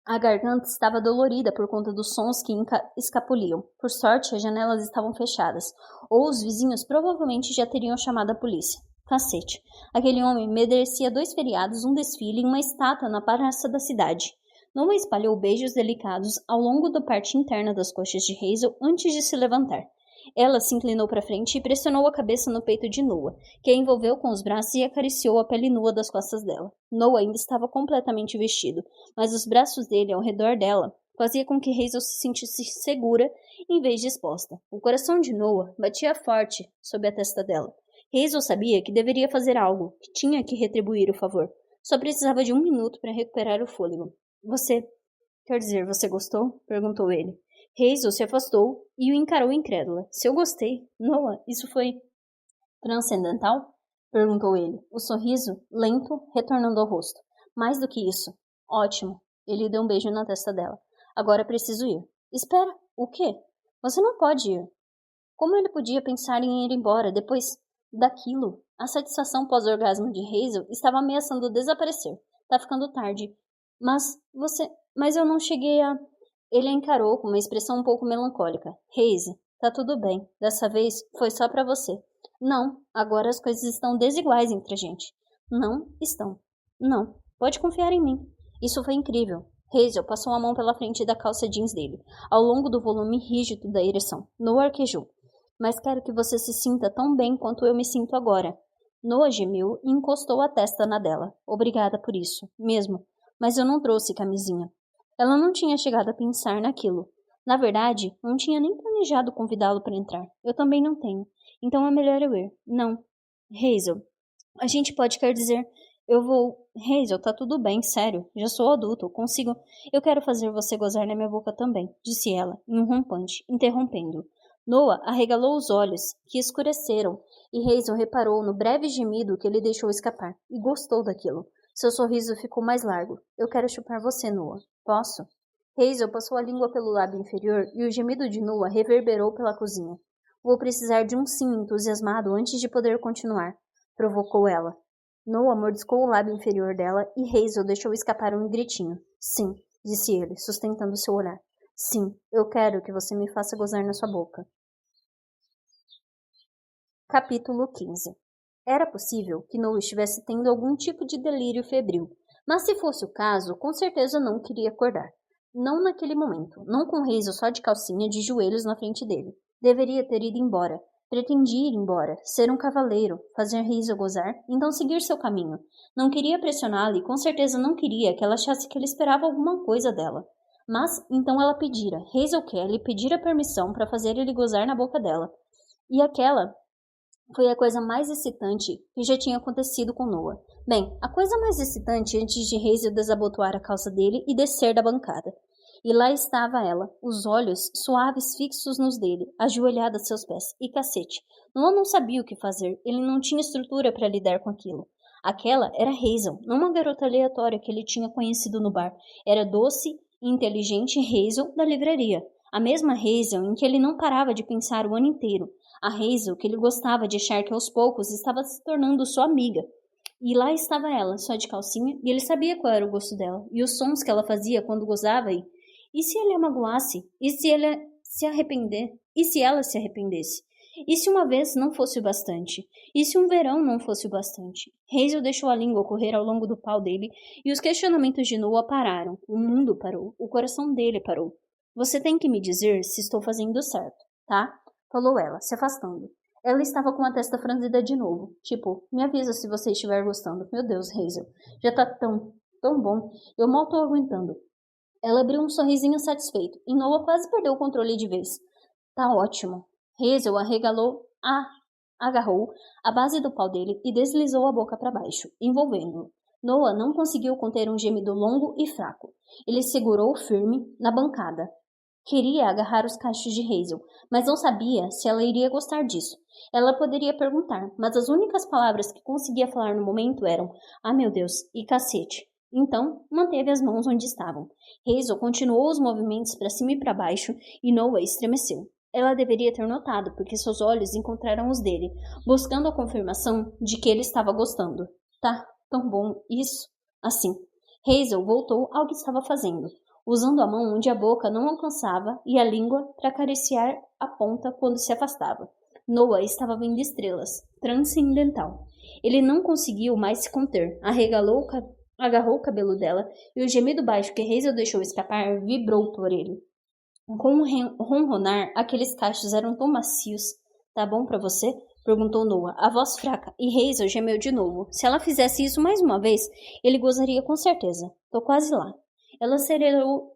A garganta estava dolorida por conta dos sons que escapuliam. Por sorte, as janelas estavam fechadas, ou os vizinhos provavelmente já teriam chamado a polícia. Cacete. Aquele homem merecia 2 feriados, um desfile e uma estátua na praça da cidade. Noah espalhou beijos delicados ao longo da parte interna das coxas de Hazel antes de se levantar. Ela se inclinou para frente e pressionou a cabeça no peito de Noah, que a envolveu com os braços e acariciou a pele nua das costas dela. Noah ainda estava completamente vestido, mas os braços dele ao redor dela fazia com que Hazel se sentisse segura em vez de exposta. O coração de Noah batia forte sob a testa dela. Hazel sabia que deveria fazer algo, que tinha que retribuir o favor. Só precisava de 1 minuto para recuperar o fôlego. Você gostou? Perguntou ele. Hazel se afastou e o encarou incrédula. Se eu gostei? Noah, isso foi transcendental? Perguntou ele, o sorriso, lento, retornando ao rosto. Mais do que isso. Ótimo. Ele deu um beijo na testa dela. Agora preciso ir. Espera, o quê? Você não pode ir. Como ele podia pensar em ir embora depois daquilo? A satisfação pós-orgasmo de Hazel estava ameaçando desaparecer. Tá ficando tarde. Mas eu não cheguei a... Ele a encarou com uma expressão um pouco melancólica. Hazel, tá tudo bem. Dessa vez foi só pra você. Não, agora as coisas estão desiguais entre a gente. Não estão. Não, pode confiar em mim. Isso foi incrível. Hazel passou a mão pela frente da calça jeans dele, ao longo do volume rígido da ereção. Noah arquejou. Mas quero que você se sinta tão bem quanto eu me sinto agora. Noah gemeu e encostou a testa na dela. Obrigada por isso, mesmo. Mas eu não trouxe camisinha. Ela não tinha chegado a pensar naquilo. Na verdade, não tinha nem planejado convidá-lo para entrar. Eu também não tenho. Então é melhor eu ir. Não. Hazel, a gente pode quer dizer... Eu vou... Hazel, tá tudo bem, sério. Já sou adulto, consigo... Eu quero fazer você gozar na minha boca também, disse ela, em um rompante, interrompendo. Noah arregalou os olhos, que escureceram, e Hazel reparou no breve gemido que ele deixou escapar, e gostou daquilo. Seu sorriso ficou mais largo. Eu quero chupar você, Noah. Posso? Hazel passou a língua pelo lábio inferior e o gemido de Noah reverberou pela cozinha. Vou precisar de um sim entusiasmado antes de poder continuar, provocou ela. Noah mordiscou o lábio inferior dela e Hazel deixou escapar um gritinho. Sim, disse ele, sustentando seu olhar. Sim, eu quero que você me faça gozar na sua boca. Capítulo 15. Era possível que Noah estivesse tendo algum tipo de delírio febril, mas se fosse o caso, com certeza não queria acordar. Não naquele momento, não com Hazel só de calcinha de joelhos na frente dele. Deveria ter ido embora. Pretendia ir embora, ser um cavaleiro, fazer Hazel gozar, então seguir seu caminho. Não queria pressioná-la e com certeza não queria que ela achasse que ele esperava alguma coisa dela. Mas, então ela pedira, Hazel Kelly pedira permissão para fazer ele gozar na boca dela. E aquela foi a coisa mais excitante que já tinha acontecido com Noah. Bem, a coisa mais excitante antes de Hazel desabotoar a calça dele e descer da bancada. E lá estava ela, os olhos suaves fixos nos dele, ajoelhada a seus pés. E cacete, Noah não sabia o que fazer, ele não tinha estrutura para lidar com aquilo. Aquela era Hazel, não uma garota aleatória que ele tinha conhecido no bar. Era doce e inteligente Hazel da livraria. A mesma Hazel em que ele não parava de pensar o ano inteiro. A Hazel que ele gostava de achar que aos poucos estava se tornando sua amiga. E lá estava ela, só de calcinha, e ele sabia qual era o gosto dela, e os sons que ela fazia quando gozava e se ele a magoasse? E se ele se arrepender? E se ela se arrependesse? E se uma vez não fosse o bastante? E se um verão não fosse o bastante? Hazel deixou a língua correr ao longo do pau dele e os questionamentos de Noah pararam. O mundo parou. O coração dele parou. Você tem que me dizer se estou fazendo certo, tá? Falou ela, se afastando. Ela estava com a testa franzida de novo. Tipo, me avisa se você estiver gostando. Meu Deus, Hazel. Já tá tão bom. Eu mal tô aguentando. Ela abriu um sorrisinho satisfeito, e Noah quase perdeu o controle de vez. Tá ótimo. Hazel agarrou a base do pau dele e deslizou a boca para baixo, envolvendo-o. Noah não conseguiu conter um gemido longo e fraco. Ele segurou firme na bancada. Queria agarrar os cachos de Hazel, mas não sabia se ela iria gostar disso. Ela poderia perguntar, mas as únicas palavras que conseguia falar no momento eram "Ah, meu Deus" e "cacete". Então, manteve as mãos onde estavam. Hazel continuou os movimentos para cima e para baixo e Noah estremeceu. Ela deveria ter notado, porque seus olhos encontraram os dele, buscando a confirmação de que ele estava gostando. Tá, tão bom, isso. Assim. Hazel voltou ao que estava fazendo, usando a mão onde a boca não alcançava e a língua para acariciar a ponta quando se afastava. Noah estava vendo estrelas, transcendental. Ele não conseguiu mais se conter, agarrou o cabelo dela e o gemido baixo que Hazel deixou escapar vibrou por ele. Com um ronronar, aqueles cachos eram tão macios. Tá bom pra você? Perguntou Noah, a voz fraca, e Hazel gemeu de novo. Se ela fizesse isso mais uma vez, ele gozaria com certeza. Tô quase lá. Ela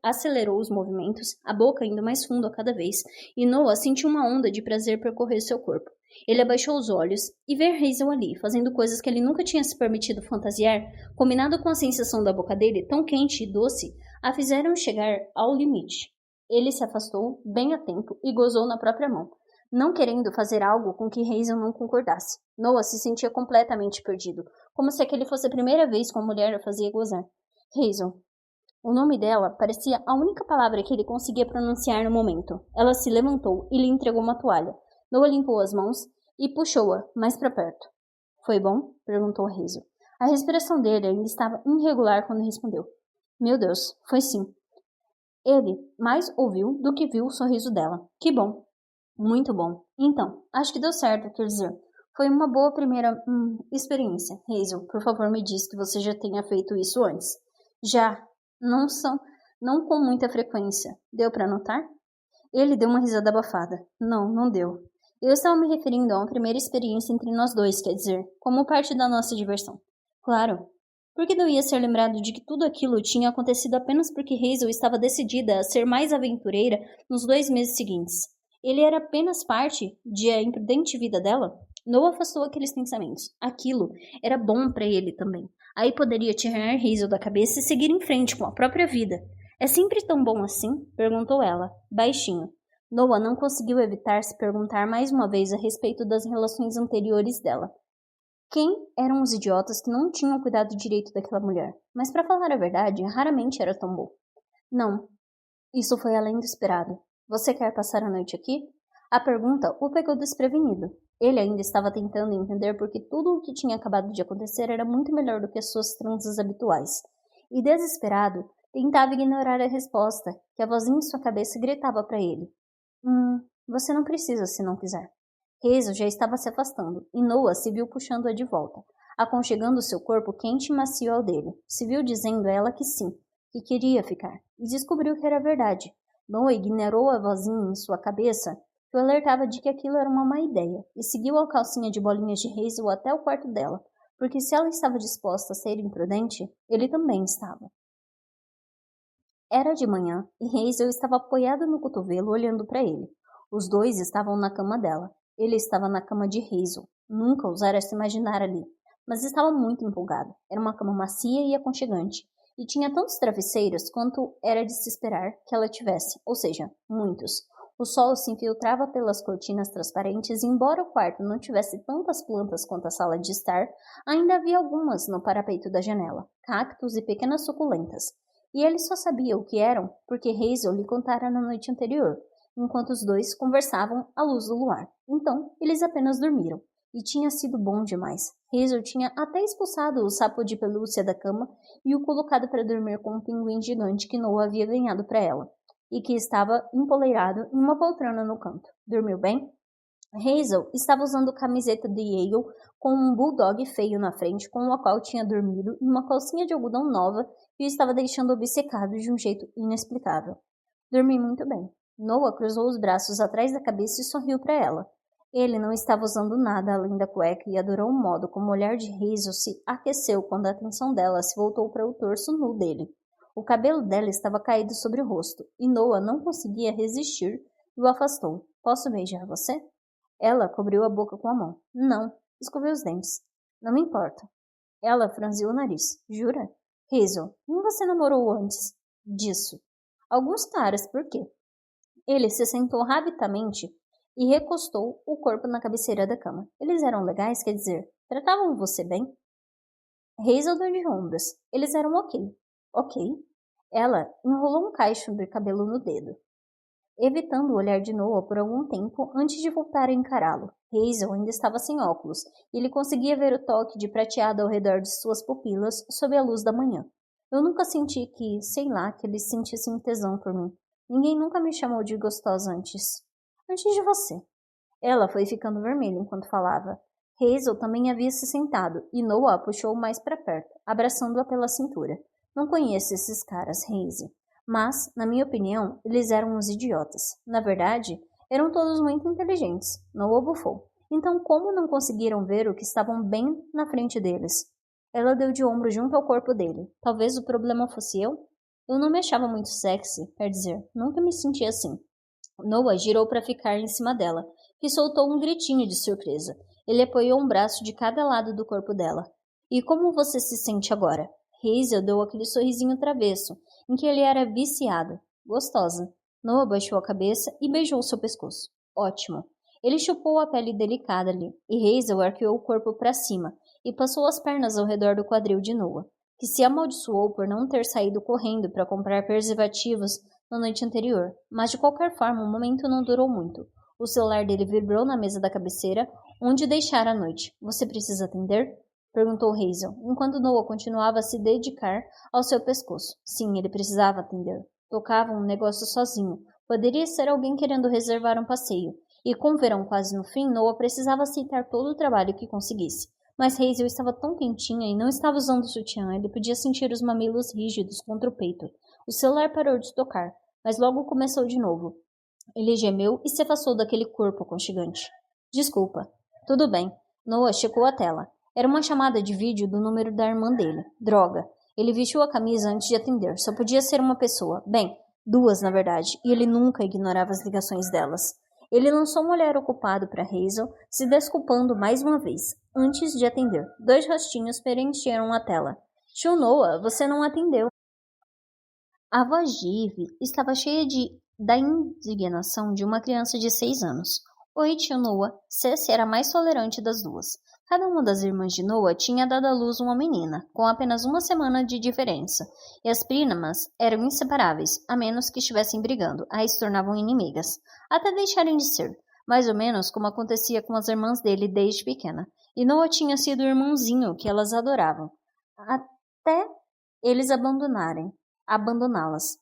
acelerou os movimentos, a boca indo mais fundo a cada vez, e Noah sentiu uma onda de prazer percorrer seu corpo. Ele abaixou os olhos e ver Hazel ali, fazendo coisas que ele nunca tinha se permitido fantasiar, combinado com a sensação da boca dele, tão quente e doce, a fizeram chegar ao limite. Ele se afastou, bem a tempo, e gozou na própria mão. não querendo fazer algo com que Hazel não concordasse. Noah se sentia completamente perdido, como se aquele fosse a primeira vez que uma mulher o fazia gozar. Hazel. O nome dela parecia a única palavra que ele conseguia pronunciar no momento. Ela se levantou e lhe entregou uma toalha. Noah limpou as mãos e puxou-a mais para perto. Foi bom? Perguntou Hazel. A respiração dele ainda estava irregular quando respondeu. Meu Deus, foi sim. Ele mais ouviu do que viu o sorriso dela. Que bom. Muito bom. Então, acho que deu certo, quer dizer, foi uma boa primeira experiência. Hazel, por favor, me diz que você já tenha feito isso antes. Já. Não com muita frequência. Deu para notar? Ele deu uma risada abafada. Não deu. Eu estava me referindo a uma primeira experiência entre nós dois, quer dizer, como parte da nossa diversão. Claro. Por que não ia ser lembrado de que tudo aquilo tinha acontecido apenas porque Hazel estava decidida a ser mais aventureira nos 2 meses seguintes? Ele era apenas parte de a imprudente vida dela? Noah afastou aqueles pensamentos. Aquilo era bom para ele também. Aí poderia tirar Hazel da cabeça e seguir em frente com a própria vida. É sempre tão bom assim? Perguntou ela, baixinho. Noah não conseguiu evitar se perguntar mais uma vez a respeito das relações anteriores dela. Quem eram os idiotas que não tinham cuidado direito daquela mulher? Mas para falar a verdade, raramente era tão bom. Não, isso foi além do esperado. Você quer passar a noite aqui? A pergunta o pegou desprevenido. Ele ainda estava tentando entender porque tudo o que tinha acabado de acontecer era muito melhor do que as suas tranças habituais. E desesperado, tentava ignorar a resposta, que a vozinha em sua cabeça gritava para ele. Você não precisa se não quiser. Hazel já estava se afastando, e Noah se viu puxando-a de volta, aconchegando seu corpo quente e macio ao dele. Se viu dizendo a ela que sim, que queria ficar, e descobriu que era verdade. Noah ignorou a vozinha em sua cabeça, que o alertava de que aquilo era uma má ideia, e seguiu a calcinha de bolinhas de Hazel até o quarto dela, porque se ela estava disposta a ser imprudente, ele também estava. Era de manhã, e Hazel estava apoiada no cotovelo olhando para ele. Os dois estavam na cama dela. Ele estava na cama de Hazel. Nunca ousara se imaginar ali, mas estava muito empolgado. Era uma cama macia e aconchegante, e tinha tantos travesseiros quanto era de se esperar que ela tivesse, ou seja, muitos. O sol se infiltrava pelas cortinas transparentes e, embora o quarto não tivesse tantas plantas quanto a sala de estar, ainda havia algumas no parapeito da janela, cactos e pequenas suculentas. E ele só sabia o que eram porque Hazel lhe contara na noite anterior, enquanto os dois conversavam à luz do luar. Então, eles apenas dormiram. E tinha sido bom demais. Hazel tinha até expulsado o sapo de pelúcia da cama e o colocado para dormir com um pinguim gigante que Noah havia ganhado para ela, e que estava empoleirado em uma poltrona no canto. Dormiu bem? Hazel estava usando camiseta de Yale com um bulldog feio na frente com o qual tinha dormido e uma calcinha de algodão nova que o estava deixando obcecado de um jeito inexplicável. Dormi muito bem. Noah cruzou os braços atrás da cabeça e sorriu para ela. Ele não estava usando nada além da cueca e adorou o modo como o olhar de Hazel se aqueceu quando a atenção dela se voltou para o torso nu dele. O cabelo dela estava caído sobre o rosto, e Noah não conseguia resistir e o afastou. Posso beijar você? Ela cobriu a boca com a mão. Não. Escovei os dentes. Não me importa. Ela franziu o nariz. Jura? Hazel, quem você namorou antes disso? Alguns caras, por quê? Ele se sentou rapidamente e recostou o corpo na cabeceira da cama. Eles eram legais, quer dizer, tratavam você bem? Hazel deu de ombros. Eles eram ok. Ok. Ela enrolou um cacho de cabelo no dedo, evitando o olhar de Noah por algum tempo antes de voltar a encará-lo. Hazel ainda estava sem óculos, e ele conseguia ver o toque de prateado ao redor de suas pupilas sob a luz da manhã. Eu nunca senti que, sei lá, que eles sentissem tesão por mim. Ninguém nunca me chamou de gostosa antes. Antes de você. Ela foi ficando vermelha enquanto falava. Hazel também havia se sentado, e Noah a puxou mais para perto, abraçando-a pela cintura. Não conheço esses caras, Hazel. Mas, na minha opinião, eles eram uns idiotas. Na verdade, eram todos muito inteligentes. Noah bufou. Então, como não conseguiram ver o que estavam bem na frente deles? Ela deu de ombro junto ao corpo dele. Talvez o problema fosse eu? Eu não me achava muito sexy, quer dizer, nunca me senti assim. Noah girou para ficar em cima dela, que soltou um gritinho de surpresa. Ele apoiou um braço de cada lado do corpo dela. E como você se sente agora? Hazel deu aquele sorrisinho travesso, em que ele era viciado. Gostosa. Noah baixou a cabeça e beijou seu pescoço. Ótimo. Ele chupou a pele delicada ali, e Hazel arqueou o corpo para cima e passou as pernas ao redor do quadril de Noah, que se amaldiçoou por não ter saído correndo para comprar preservativos na noite anterior. Mas de qualquer forma, o momento não durou muito. O celular dele vibrou na mesa da cabeceira, onde deixara a noite. Você precisa atender? Perguntou Hazel, enquanto Noah continuava a se dedicar ao seu pescoço. Sim, ele precisava atender. Tocava um negócio sozinho. Poderia ser alguém querendo reservar um passeio. E com o verão quase no fim, Noah precisava aceitar todo o trabalho que conseguisse. Mas Hazel estava tão quentinha e não estava usando sutiã, ele podia sentir os mamilos rígidos contra o peito. O celular parou de tocar, mas logo começou de novo. Ele gemeu e se afastou daquele corpo aconchegante. Desculpa. Tudo bem. Noah checou a tela. Era uma chamada de vídeo do número da irmã dele. Droga. Ele vestiu a camisa antes de atender. Só podia ser uma pessoa. Bem, duas, na verdade, e ele nunca ignorava as ligações delas. Ele lançou um olhar ocupado para Hazel, se desculpando mais uma vez, antes de atender. 2 rostinhos preencheram a tela. Tio Noah, você não atendeu. A voz de Eve estava cheia da indignação de uma criança de 6 anos. Oi, tio Noah. Cessi era a mais tolerante das duas. Cada uma das irmãs de Noah tinha dado à luz uma menina, com apenas uma semana de diferença, e as primas eram inseparáveis, a menos que estivessem brigando, aí se tornavam inimigas, até deixarem de ser, mais ou menos como acontecia com as irmãs dele desde pequena, e Noah tinha sido o irmãozinho que elas adoravam, até eles abandoná-las.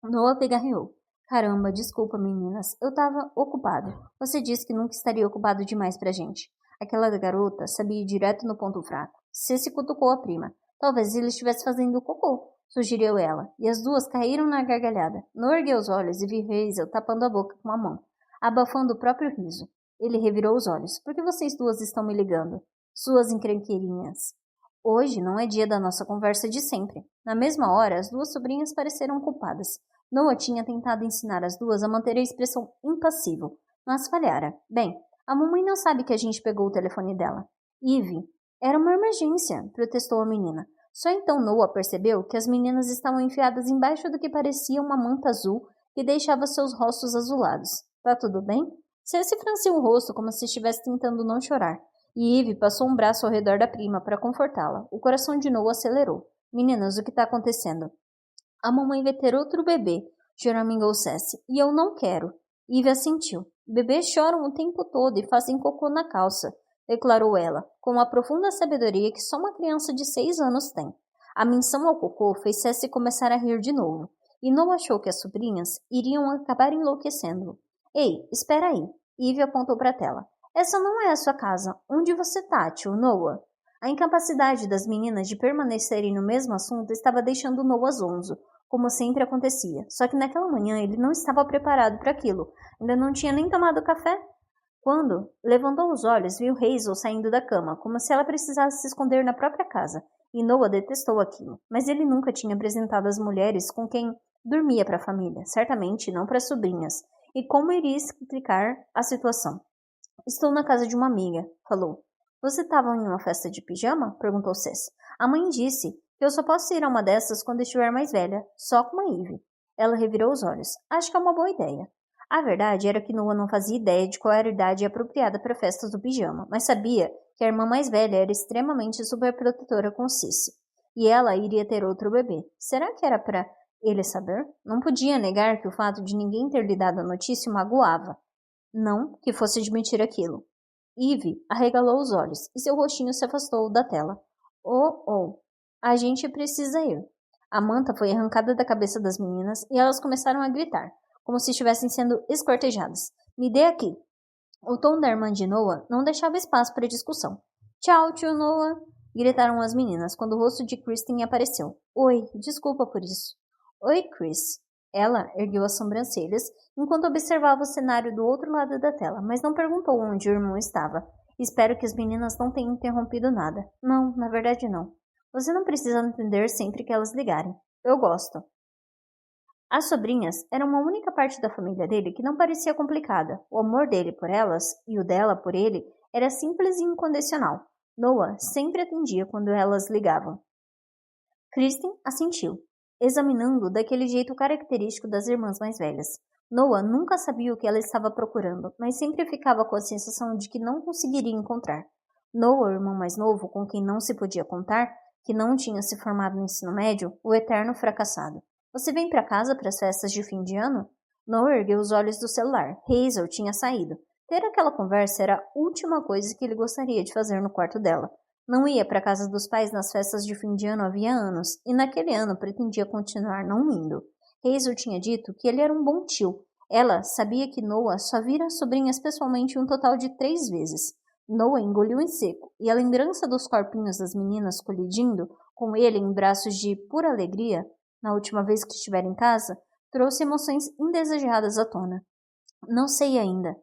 Noah pigarreou. Caramba, desculpa, meninas, eu estava ocupado. Você disse que nunca estaria ocupado demais pra gente. Aquela garota sabia ir direto no ponto fraco. Ceci cutucou a prima. Talvez ele estivesse fazendo cocô, sugeriu ela, e as duas caíram na gargalhada. Noah ergueu os olhos e viu Hazel tapando a boca com a mão, abafando o próprio riso. Ele revirou os olhos. Por que vocês duas estão me ligando? Suas encrenqueirinhas. Hoje não é dia da nossa conversa de sempre. Na mesma hora, as duas sobrinhas pareceram culpadas. Noah tinha tentado ensinar as duas a manter a expressão impassível, mas falhara. Bem, a mamãe não sabe que a gente pegou o telefone dela. Eve, era uma emergência, protestou a menina. Só então Noah percebeu que as meninas estavam enfiadas embaixo do que parecia uma manta azul que deixava seus rostos azulados. Tá tudo bem? Ceci franciu o rosto como se estivesse tentando não chorar. E Eve passou um braço ao redor da prima para confortá-la. O coração de Noah acelerou. Meninas, o que está acontecendo? A mamãe vai ter outro bebê, choramingou Ceci. E eu não quero. Eve assentiu. Bebês choram o tempo todo e fazem cocô na calça, declarou ela, com uma profunda sabedoria que só uma criança de 6 anos tem. A menção ao cocô fez Ceci começar a rir de novo, e Noah achou que as sobrinhas iriam acabar enlouquecendo. Ei, espera aí. Eve apontou para a tela. Essa não é a sua casa. Onde você tá, tio Noah? A incapacidade das meninas de permanecerem no mesmo assunto estava deixando Noah zonzo, como sempre acontecia. Só que naquela manhã ele não estava preparado para aquilo. Ainda não tinha nem tomado café. Quando levantou os olhos, viu Hazel saindo da cama, como se ela precisasse se esconder na própria casa. E Noah detestou aquilo. Mas ele nunca tinha apresentado as mulheres com quem dormia para a família. Certamente não para as sobrinhas. E como iria explicar a situação? Estou na casa de uma amiga, falou. Você estava em uma festa de pijama? Perguntou Cess. A mãe disse que eu só posso ir a uma dessas quando estiver mais velha, só com a Eve. Ela revirou os olhos. Acho que é uma boa ideia. A verdade era que Noah não fazia ideia de qual era a idade apropriada para festas do pijama, mas sabia que a irmã mais velha era extremamente superprotetora com Cissy, e ela iria ter outro bebê. Será que era para ele saber? Não podia negar que o fato de ninguém ter lhe dado a notícia o magoava. Não que fosse admitir aquilo. Eve arregalou os olhos e seu rostinho se afastou da tela. Oh, a gente precisa ir. A manta foi arrancada da cabeça das meninas e elas começaram a gritar, como se estivessem sendo esquartejadas. Me dê aqui. O tom da irmã de Noah não deixava espaço para discussão. Tchau, tio Noah, gritaram as meninas quando o rosto de Kristen apareceu. Oi, desculpa por isso. Oi, Chris. Ela ergueu as sobrancelhas enquanto observava o cenário do outro lado da tela, mas não perguntou onde o irmão estava. Espero que as meninas não tenham interrompido nada. Não, na verdade não. Você não precisa entender sempre que elas ligarem. Eu gosto. As sobrinhas eram uma única parte da família dele que não parecia complicada. O amor dele por elas e o dela por ele era simples e incondicional. Noah sempre atendia quando elas ligavam. Kristen assentiu, examinando daquele jeito característico das irmãs mais velhas. Noah nunca sabia o que ela estava procurando, mas sempre ficava com a sensação de que não conseguiria encontrar. Noah, o irmão mais novo, com quem não se podia contar, que não tinha se formado no ensino médio, o eterno fracassado. Você vem para casa para as festas de fim de ano? Noah ergueu os olhos do celular. Hazel tinha saído. Ter aquela conversa era a última coisa que ele gostaria de fazer no quarto dela. Não ia para a casa dos pais nas festas de fim de ano havia anos, e naquele ano pretendia continuar não indo. Hazel tinha dito que ele era um bom tio. Ela sabia que Noah só vira sobrinhas pessoalmente um total de 3 vezes. Noah engoliu em seco, e a lembrança dos corpinhos das meninas colidindo com ele em braços de pura alegria, na última vez que estiver em casa, trouxe emoções indesejadas à tona. Não sei ainda.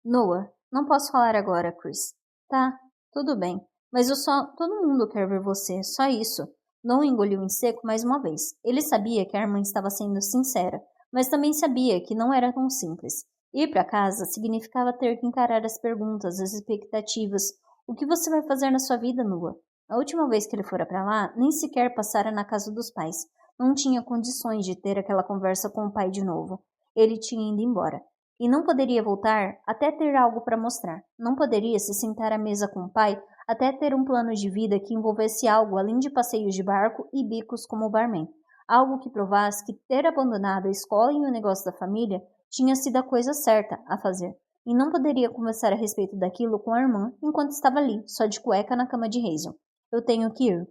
Noah, não posso falar agora, Chris. Tá, tudo bem. Mas todo mundo quer ver você, só isso. Noah engoliu em seco mais uma vez. Ele sabia que a irmã estava sendo sincera, mas também sabia que não era tão simples. Ir para casa significava ter que encarar as perguntas, as expectativas. O que você vai fazer na sua vida, Noah? A última vez que ele fora para lá, nem sequer passara na casa dos pais. Não tinha condições de ter aquela conversa com o pai de novo. Ele tinha ido embora. E não poderia voltar até ter algo para mostrar. Não poderia se sentar à mesa com o pai até ter um plano de vida que envolvesse algo além de passeios de barco e bicos como barman. Algo que provasse que ter abandonado a escola e o negócio da família tinha sido a coisa certa a fazer. E não poderia conversar a respeito daquilo com a irmã enquanto estava ali, só de cueca na cama de Hazel. Eu tenho que ir.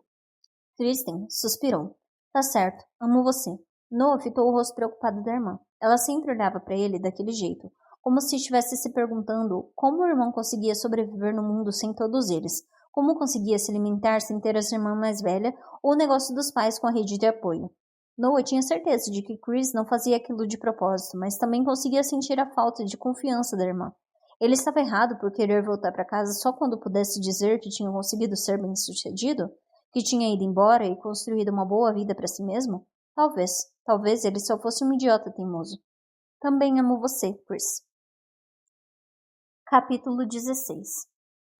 Kristen suspirou. Tá certo, amo você. Noah fitou o rosto preocupado da irmã. Ela sempre olhava para ele daquele jeito, como se estivesse se perguntando como o irmão conseguia sobreviver no mundo sem todos eles, como conseguia se alimentar sem ter a irmã mais velha ou o negócio dos pais com a rede de apoio. Noah tinha certeza de que Chris não fazia aquilo de propósito, mas também conseguia sentir a falta de confiança da irmã. Ele estava errado por querer voltar para casa só quando pudesse dizer que tinha conseguido ser bem-sucedido? Que tinha ido embora e construído uma boa vida para si mesmo? Talvez ele só fosse um idiota teimoso. Também amo você, Chris. Capítulo 16.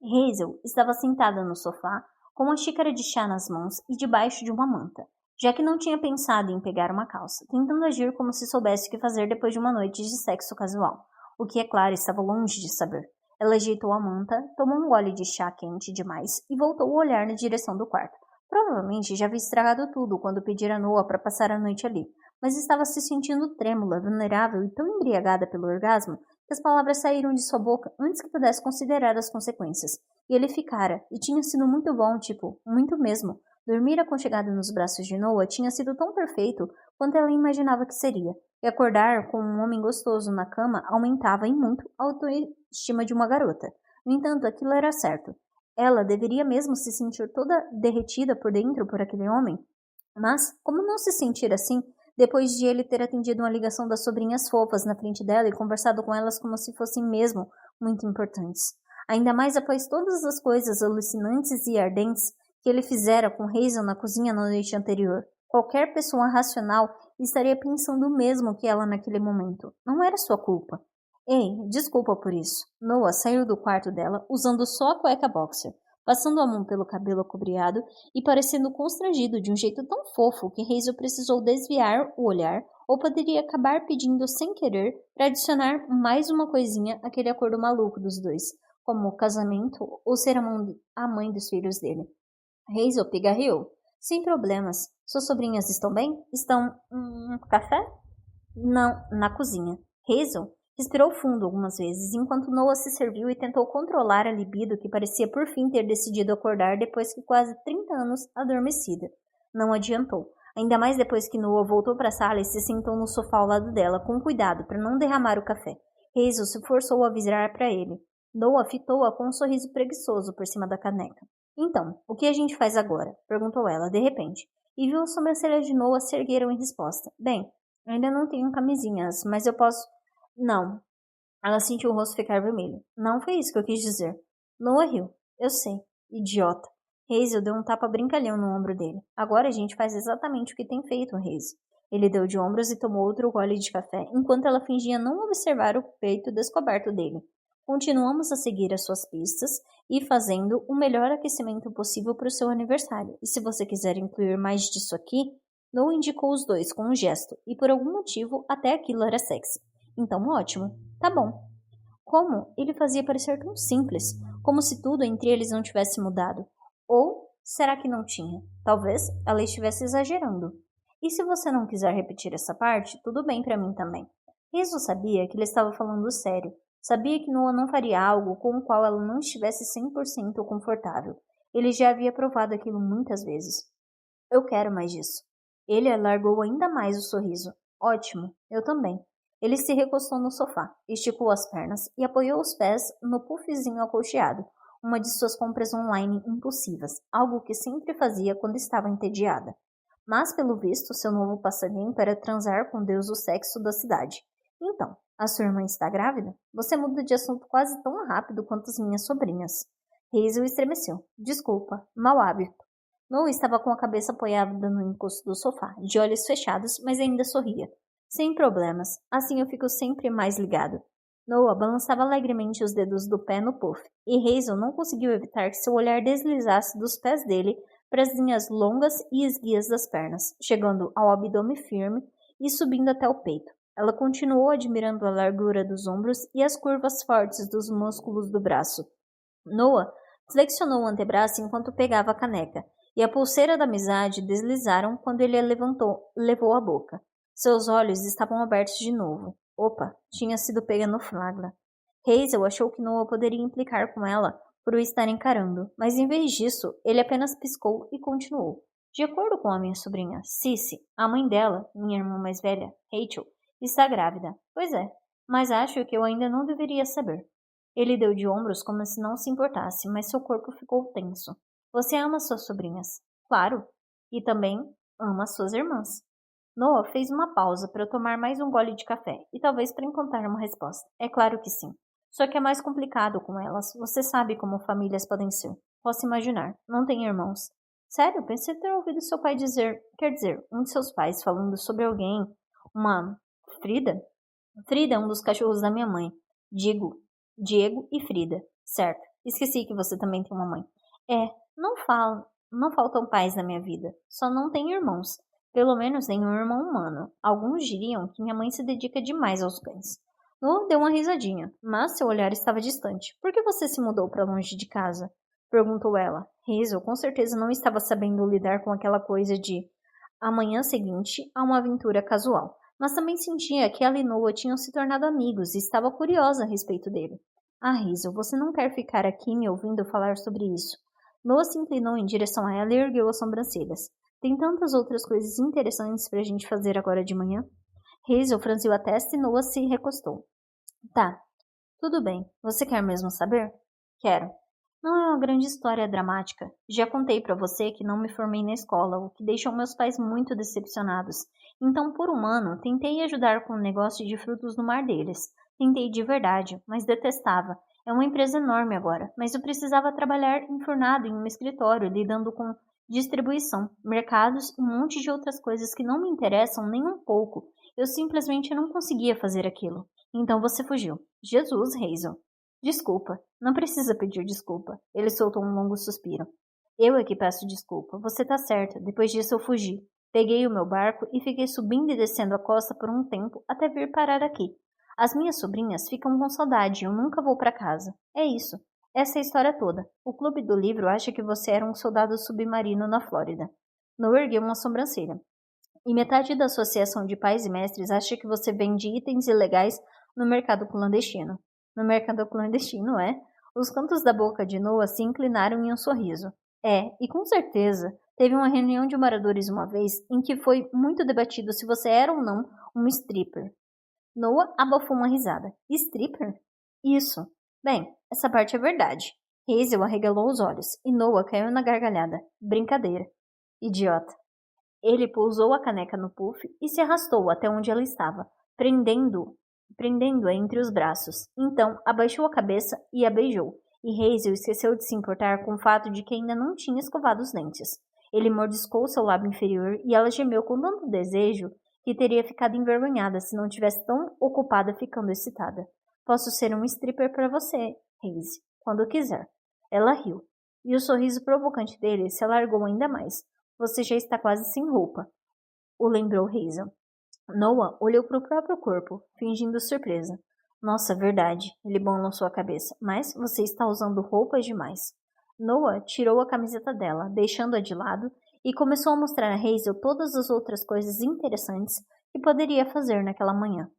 Hazel estava sentada no sofá, com uma xícara de chá nas mãos e debaixo de uma manta, já que não tinha pensado em pegar uma calça, tentando agir como se soubesse o que fazer depois de uma noite de sexo casual, o que, é claro, estava longe de saber. Ela ajeitou a manta, tomou um gole de chá quente demais e voltou a olhar na direção do quarto. Provavelmente já havia estragado tudo quando pedira a Noah para passar a noite ali, mas estava se sentindo trêmula, vulnerável e tão embriagada pelo orgasmo que as palavras saíram de sua boca antes que pudesse considerar as consequências. E ele ficara, e tinha sido muito bom, muito mesmo. Dormir aconchegada nos braços de Noah tinha sido tão perfeito quanto ela imaginava que seria, e acordar com um homem gostoso na cama aumentava em muito a autoestima de uma garota. No entanto, aquilo era certo. Ela deveria mesmo se sentir toda derretida por dentro por aquele homem. Mas, como não se sentir assim, depois de ele ter atendido uma ligação das sobrinhas fofas na frente dela e conversado com elas como se fossem mesmo muito importantes? Ainda mais após todas as coisas alucinantes e ardentes que ele fizera com Hazel na cozinha na noite anterior. Qualquer pessoa racional estaria pensando o mesmo que ela naquele momento. Não era sua culpa. Ei, desculpa por isso. Noah saiu do quarto dela usando só a cueca boxer, passando a mão pelo cabelo acobreado e parecendo constrangido de um jeito tão fofo que Hazel precisou desviar o olhar ou poderia acabar pedindo sem querer para adicionar mais uma coisinha àquele acordo maluco dos dois, como o casamento ou ser a mãe dos filhos dele. Hazel pigarreou. Sem problemas. Suas sobrinhas estão bem? Estão... café? Não, na cozinha. Hazel respirou fundo algumas vezes, enquanto Noah se serviu e tentou controlar a libido que parecia por fim ter decidido acordar depois que quase 30 anos adormecida. Não adiantou. Ainda mais depois que Noah voltou para a sala e se sentou no sofá ao lado dela, com cuidado para não derramar o café. Hazel se forçou a virar para ele. Noah fitou-a com um sorriso preguiçoso por cima da caneca. Então, o que a gente faz agora? Perguntou ela, de repente, e viu as sobrancelhas de Noah se ergueram em resposta. Bem, ainda não tenho camisinhas, mas eu posso... Não. Ela sentiu o rosto ficar vermelho. Não foi isso que eu quis dizer. Noah riu. Eu sei. Idiota. Hazel deu um tapa brincalhão no ombro dele. Agora a gente faz exatamente o que tem feito, Hazel. Ele deu de ombros e tomou outro gole de café, enquanto ela fingia não observar o peito descoberto dele. Continuamos a seguir as suas pistas e fazendo o melhor aquecimento possível para o seu aniversário. E se você quiser incluir mais disso aqui... Noah indicou os dois com um gesto, e por algum motivo até aquilo era sexy. Então ótimo. Tá bom. Como ele fazia parecer tão simples, como se tudo entre eles não tivesse mudado. Ou será que não tinha? Talvez ela estivesse exagerando. E se você não quiser repetir essa parte, tudo bem para mim também. Hazel sabia que ele estava falando sério. Sabia que Noah não faria algo com o qual ela não estivesse 100% confortável. Ele já havia provado aquilo muitas vezes. Eu quero mais disso. Ele alargou ainda mais o sorriso. Ótimo, eu também. Ele se recostou no sofá, esticou as pernas e apoiou os pés no puffzinho acolcheado, uma de suas compras online impulsivas, algo que sempre fazia quando estava entediada. Mas, pelo visto, seu novo passatempo era transar com o deus do sexo da cidade. Então, a sua irmã está grávida? Você muda de assunto quase tão rápido quanto as minhas sobrinhas. Hazel estremeceu. Desculpa, mau hábito. Noah estava com a cabeça apoiada no encosto do sofá, de olhos fechados, mas ainda sorria. Sem problemas, assim eu fico sempre mais ligado. Noah balançava alegremente os dedos do pé no puff, e Hazel não conseguiu evitar que seu olhar deslizasse dos pés dele para as linhas longas e esguias das pernas, chegando ao abdômen firme e subindo até o peito. Ela continuou admirando a largura dos ombros e as curvas fortes dos músculos do braço. Noah flexionou o antebraço enquanto pegava a caneca, e a pulseira da amizade deslizaram quando ele a levou à boca. Seus olhos estavam abertos de novo. Opa, tinha sido pega no flagra. Hazel achou que Noah poderia implicar com ela por o estar encarando, mas em vez disso, ele apenas piscou e continuou. De acordo com a minha sobrinha, Cissy, a mãe dela, minha irmã mais velha, Rachel, está grávida. Pois é, mas acho que eu ainda não deveria saber. Ele deu de ombros como se não se importasse, mas seu corpo ficou tenso. Você ama suas sobrinhas? Claro. E também ama suas irmãs. Noah fez uma pausa para tomar mais um gole de café e talvez para encontrar uma resposta. É claro que sim. Só que é mais complicado com elas. Você sabe como famílias podem ser. Posso imaginar. Não tem irmãos. Sério, pensei ter ouvido seu pai dizer, quer dizer, um de seus pais falando sobre alguém, uma Frida? Frida é um dos cachorros da minha mãe. Diego e Frida. Certo. Esqueci que você também tem uma mãe. É, não faltam pais na minha vida. Só não tenho irmãos. Pelo menos nenhum irmão humano. Alguns diriam que minha mãe se dedica demais aos cães. Noah deu uma risadinha, mas seu olhar estava distante. Por que você se mudou para longe de casa? Perguntou ela. Hazel com certeza não estava sabendo lidar com aquela coisa de a manhã seguinte a uma aventura casual, mas também sentia que ela e Noah tinham se tornado amigos e estava curiosa a respeito dele. Ah, Hazel, você não quer ficar aqui me ouvindo falar sobre isso? Noah se inclinou em direção a ela e ergueu as sobrancelhas. Tem tantas outras coisas interessantes para a gente fazer agora de manhã. Hazel franziu a testa e Noah se recostou. Tá, tudo bem. Você quer mesmo saber? Quero. Não é uma grande história dramática. Já contei para você que não me formei na escola, o que deixou meus pais muito decepcionados. Então, por um ano, tentei ajudar com o negócio de frutos no mar deles. Tentei de verdade, mas detestava. É uma empresa enorme agora, mas eu precisava trabalhar enfurnado em um escritório, lidando com distribuição, mercados e um monte de outras coisas que não me interessam nem um pouco. Eu simplesmente não conseguia fazer aquilo. Então você fugiu. Jesus, Hazel. Desculpa. Não precisa pedir desculpa. Ele soltou um longo suspiro. Eu é que peço desculpa. Você tá certa. Depois disso eu fugi. Peguei o meu barco e fiquei subindo e descendo a costa por um tempo até vir parar aqui. As minhas sobrinhas ficam com saudade e eu nunca vou para casa. É isso. Essa é a história toda. O clube do livro acha que você era um soldado submarino na Flórida. Noah ergueu uma sobrancelha. E metade da associação de pais e mestres acha que você vende itens ilegais no mercado clandestino. No mercado clandestino, é? Os cantos da boca de Noah se inclinaram em um sorriso. É, e com certeza, teve uma reunião de moradores uma vez em que foi muito debatido se você era ou não um stripper. Noah abafou uma risada. Stripper? Isso. Bem, essa parte é verdade. Hazel arregalou os olhos e Noah caiu na gargalhada. Brincadeira. Idiota. Ele pousou a caneca no puff e se arrastou até onde ela estava, prendendo-a entre os braços. Então, abaixou a cabeça e a beijou, e Hazel esqueceu de se importar com o fato de que ainda não tinha escovado os dentes. Ele mordiscou seu lábio inferior e ela gemeu com tanto desejo que teria ficado envergonhada se não tivesse tão ocupada ficando excitada. Posso ser um stripper para você, Hazel, quando quiser. Ela riu, e o sorriso provocante dele se alargou ainda mais. Você já está quase sem roupa, o lembrou Hazel. Noah olhou para o próprio corpo, fingindo surpresa. Nossa, verdade, ele balançou a cabeça, mas você está usando roupas demais. Noah tirou a camiseta dela, deixando-a de lado, e começou a mostrar a Hazel todas as outras coisas interessantes que poderia fazer naquela manhã.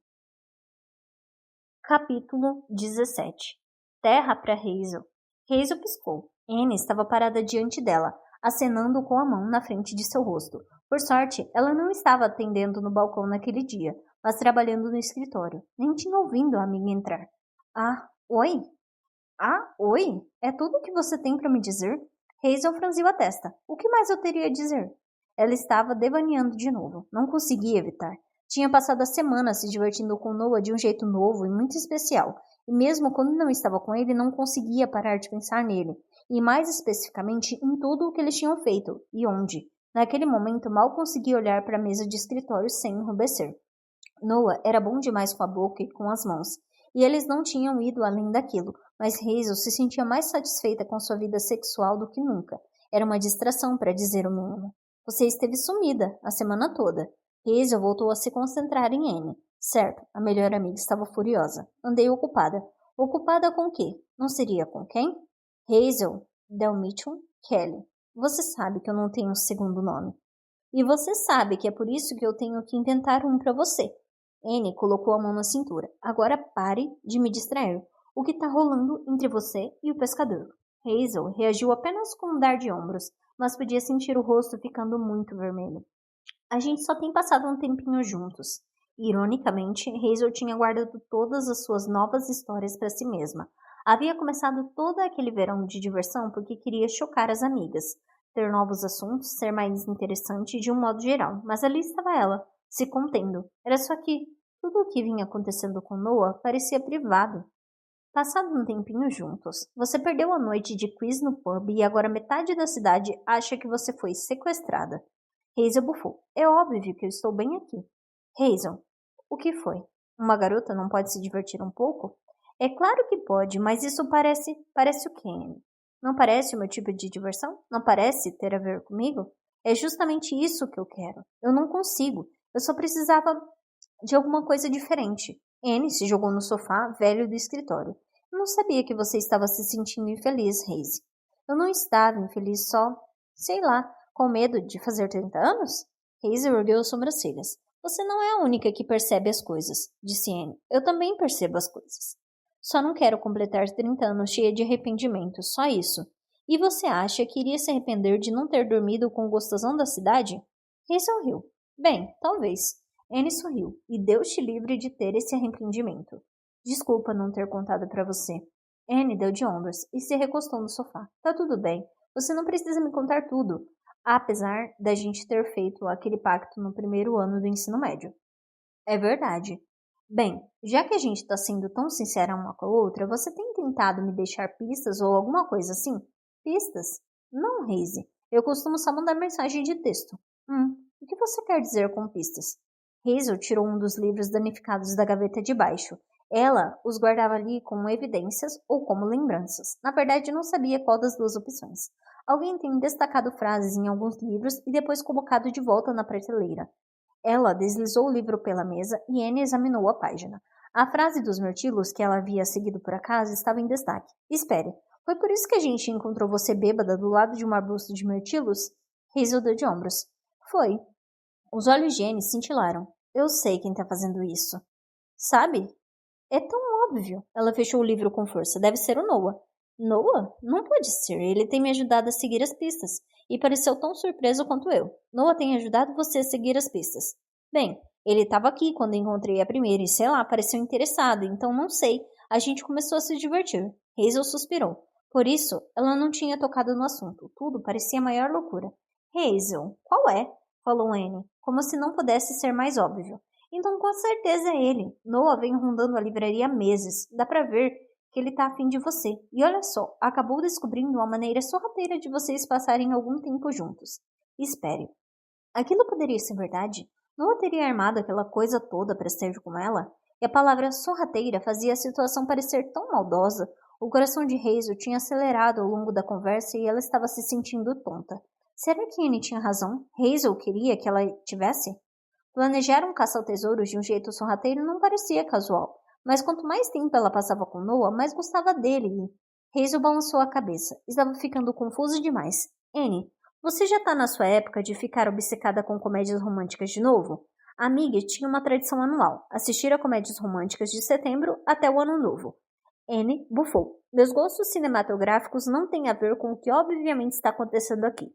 Capítulo 17. Terra para Hazel. Hazel piscou. Anne estava parada diante dela, acenando com a mão na frente de seu rosto. Por sorte, ela não estava atendendo no balcão naquele dia, mas trabalhando no escritório. Nem tinha ouvido a amiga entrar. Ah, oi? Ah, oi? É tudo o que você tem para me dizer? Hazel franziu a testa. O que mais eu teria a dizer? Ela estava devaneando de novo. Não conseguia evitar. Tinha passado a semana se divertindo com Noah de um jeito novo e muito especial, e mesmo quando não estava com ele, não conseguia parar de pensar nele, e mais especificamente em tudo o que eles tinham feito e onde. Naquele momento, mal conseguia olhar para a mesa de escritório sem enrubescer. Noah era bom demais com a boca e com as mãos, e eles não tinham ido além daquilo, mas Hazel se sentia mais satisfeita com sua vida sexual do que nunca. Era uma distração, para dizer o mínimo. Você esteve sumida a semana toda. Hazel voltou a se concentrar em Anne. Certo, a melhor amiga estava furiosa. Andei ocupada. Ocupada com o quê? Não seria com quem? Hazel, Del Mitchell, Kelly. Você sabe que eu não tenho um segundo nome. E você sabe que é por isso que eu tenho que inventar um para você. Anne colocou a mão na cintura. Agora pare de me distrair. O que está rolando entre você e o pescador? Hazel reagiu apenas com um dar de ombros, mas podia sentir o rosto ficando muito vermelho. A gente só tem passado um tempinho juntos. Ironicamente, Hazel tinha guardado todas as suas novas histórias para si mesma. Havia começado todo aquele verão de diversão porque queria chocar as amigas, ter novos assuntos, ser mais interessante de um modo geral, mas ali estava ela, se contendo. Era só que tudo o que vinha acontecendo com Noah parecia privado. Passado um tempinho juntos, você perdeu a noite de quiz no pub e agora metade da cidade acha que você foi sequestrada. Hazel bufou. É óbvio que eu estou bem aqui. Hazel, o que foi? Uma garota não pode se divertir um pouco? É claro que pode, mas isso parece o quê, Anne? Não parece o meu tipo de diversão? Não parece ter a ver comigo? É justamente isso que eu quero. Eu não consigo. Eu só precisava de alguma coisa diferente. Anne se jogou no sofá velho do escritório. Eu não sabia que você estava se sentindo infeliz, Hazel. Eu não estava infeliz só, sei lá, com medo de fazer 30 anos? Hazel ergueu as sobrancelhas. Você não é a única que percebe as coisas, disse Anne. Eu também percebo as coisas. Só não quero completar 30 anos cheia de arrependimento, só isso. E você acha que iria se arrepender de não ter dormido com o gostosão da cidade? Hazel riu. Bem, talvez. Anne sorriu. E Deus te livre de ter esse arrependimento. Desculpa não ter contado para você. Anne deu de ombros e se recostou no sofá. Tá tudo bem. Você não precisa me contar tudo, apesar da gente ter feito aquele pacto no primeiro ano do ensino médio. É verdade. Bem, já que a gente está sendo tão sincera uma com a outra, você tem tentado me deixar pistas ou alguma coisa assim? Pistas? Não, Reise. Eu costumo só mandar mensagem de texto. O que você quer dizer com pistas? Hazel tirou um dos livros danificados da gaveta de baixo. Ela os guardava ali como evidências ou como lembranças. Na verdade, não sabia qual das duas opções. Alguém tem destacado frases em alguns livros e depois colocado de volta na prateleira. Ela deslizou o livro pela mesa e Anne examinou a página. A frase dos mirtilos que ela havia seguido por acaso estava em destaque. Espere, foi por isso que a gente encontrou você bêbada do lado de um arbusto de mirtilos? Hazel deu de ombros. Foi. Os olhos de Anne cintilaram. Eu sei quem está fazendo isso. Sabe? É tão óbvio. Ela fechou o livro com força. Deve ser o Noah. Noah? Não pode ser. Ele tem me ajudado a seguir as pistas. E pareceu tão surpreso quanto eu. Noah tem ajudado você a seguir as pistas. Bem, ele estava aqui quando encontrei a primeira e, sei lá, pareceu interessado. Então não sei. A gente começou a se divertir. Hazel suspirou. Por isso, ela não tinha tocado no assunto. Tudo parecia a maior loucura. Hazel, qual é? Falou Anne, como se não pudesse ser mais óbvio. Então com certeza é ele. Noah vem rondando a livraria há meses. Dá pra ver que ele tá afim de você. E olha só, acabou descobrindo uma maneira sorrateira de vocês passarem algum tempo juntos. Espere. Aquilo poderia ser verdade? Noah teria armado aquela coisa toda para estar com ela? E a palavra sorrateira fazia a situação parecer tão maldosa. O coração de Hazel tinha acelerado ao longo da conversa e ela estava se sentindo tonta. Será que Anne tinha razão? Hazel queria que ela tivesse? Planejar um caça ao tesouro de um jeito sorrateiro não parecia casual, mas quanto mais tempo ela passava com Noah, mais gostava dele. Hazel balançou a cabeça. Estava ficando confusa demais. Anne, você já tá na sua época de ficar obcecada com comédias românticas de novo? A amiga tinha uma tradição anual, assistir a comédias românticas de setembro até o ano novo. Anne bufou. Meus gostos cinematográficos não têm a ver com o que obviamente está acontecendo aqui.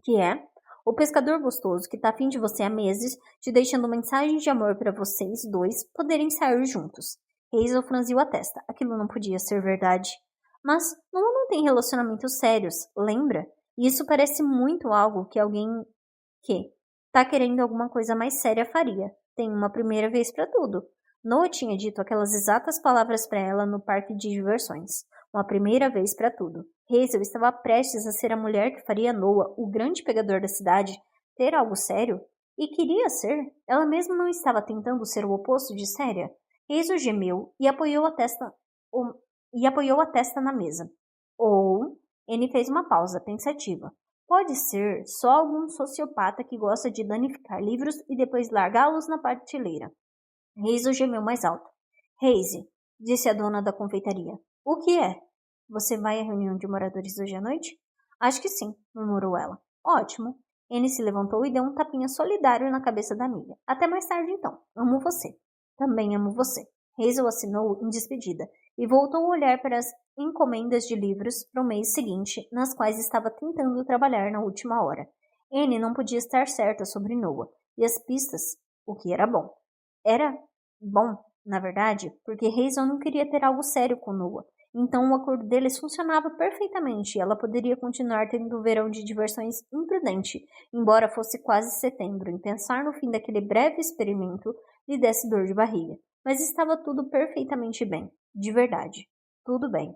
Que é o pescador gostoso que tá afim de você há meses, te deixando mensagens de amor para vocês dois poderem sair juntos. Hazel franziu a testa. Aquilo não podia ser verdade. Mas não tem relacionamentos sérios, lembra? E isso parece muito algo que alguém que tá querendo alguma coisa mais séria faria. Tem uma primeira vez para tudo. Noah tinha dito aquelas exatas palavras para ela no parque de diversões. Uma primeira vez para tudo. Hazel estava prestes a ser a mulher que faria Noah, o grande pegador da cidade, ter algo sério? E queria ser? Ela mesma não estava tentando ser o oposto de séria? Hazel gemeu e apoiou a testa na mesa. Ou, Anne fez uma pausa, pensativa. Pode ser só algum sociopata que gosta de danificar livros e depois largá-los na prateleira. Hazel gemeu mais alto. Hazel, disse a dona da confeitaria. O que é? Você vai à reunião de moradores hoje à noite? Acho que sim, murmurou ela. Ótimo. Anne se levantou e deu um tapinha solidário na cabeça da amiga. Até mais tarde, então. Amo você. Também amo você. Hazel assinou em despedida e voltou a olhar para as encomendas de livros para o mês seguinte, nas quais estava tentando trabalhar na última hora. Anne não podia estar certa sobre Noah e as pistas, o que era bom. Era bom, na verdade, porque Hazel não queria ter algo sério com Noah. Então o acordo deles funcionava perfeitamente e ela poderia continuar tendo um verão de diversões imprudente, embora fosse quase setembro, e pensar no fim daquele breve experimento lhe desse dor de barriga. Mas estava tudo perfeitamente bem. De verdade. Tudo bem.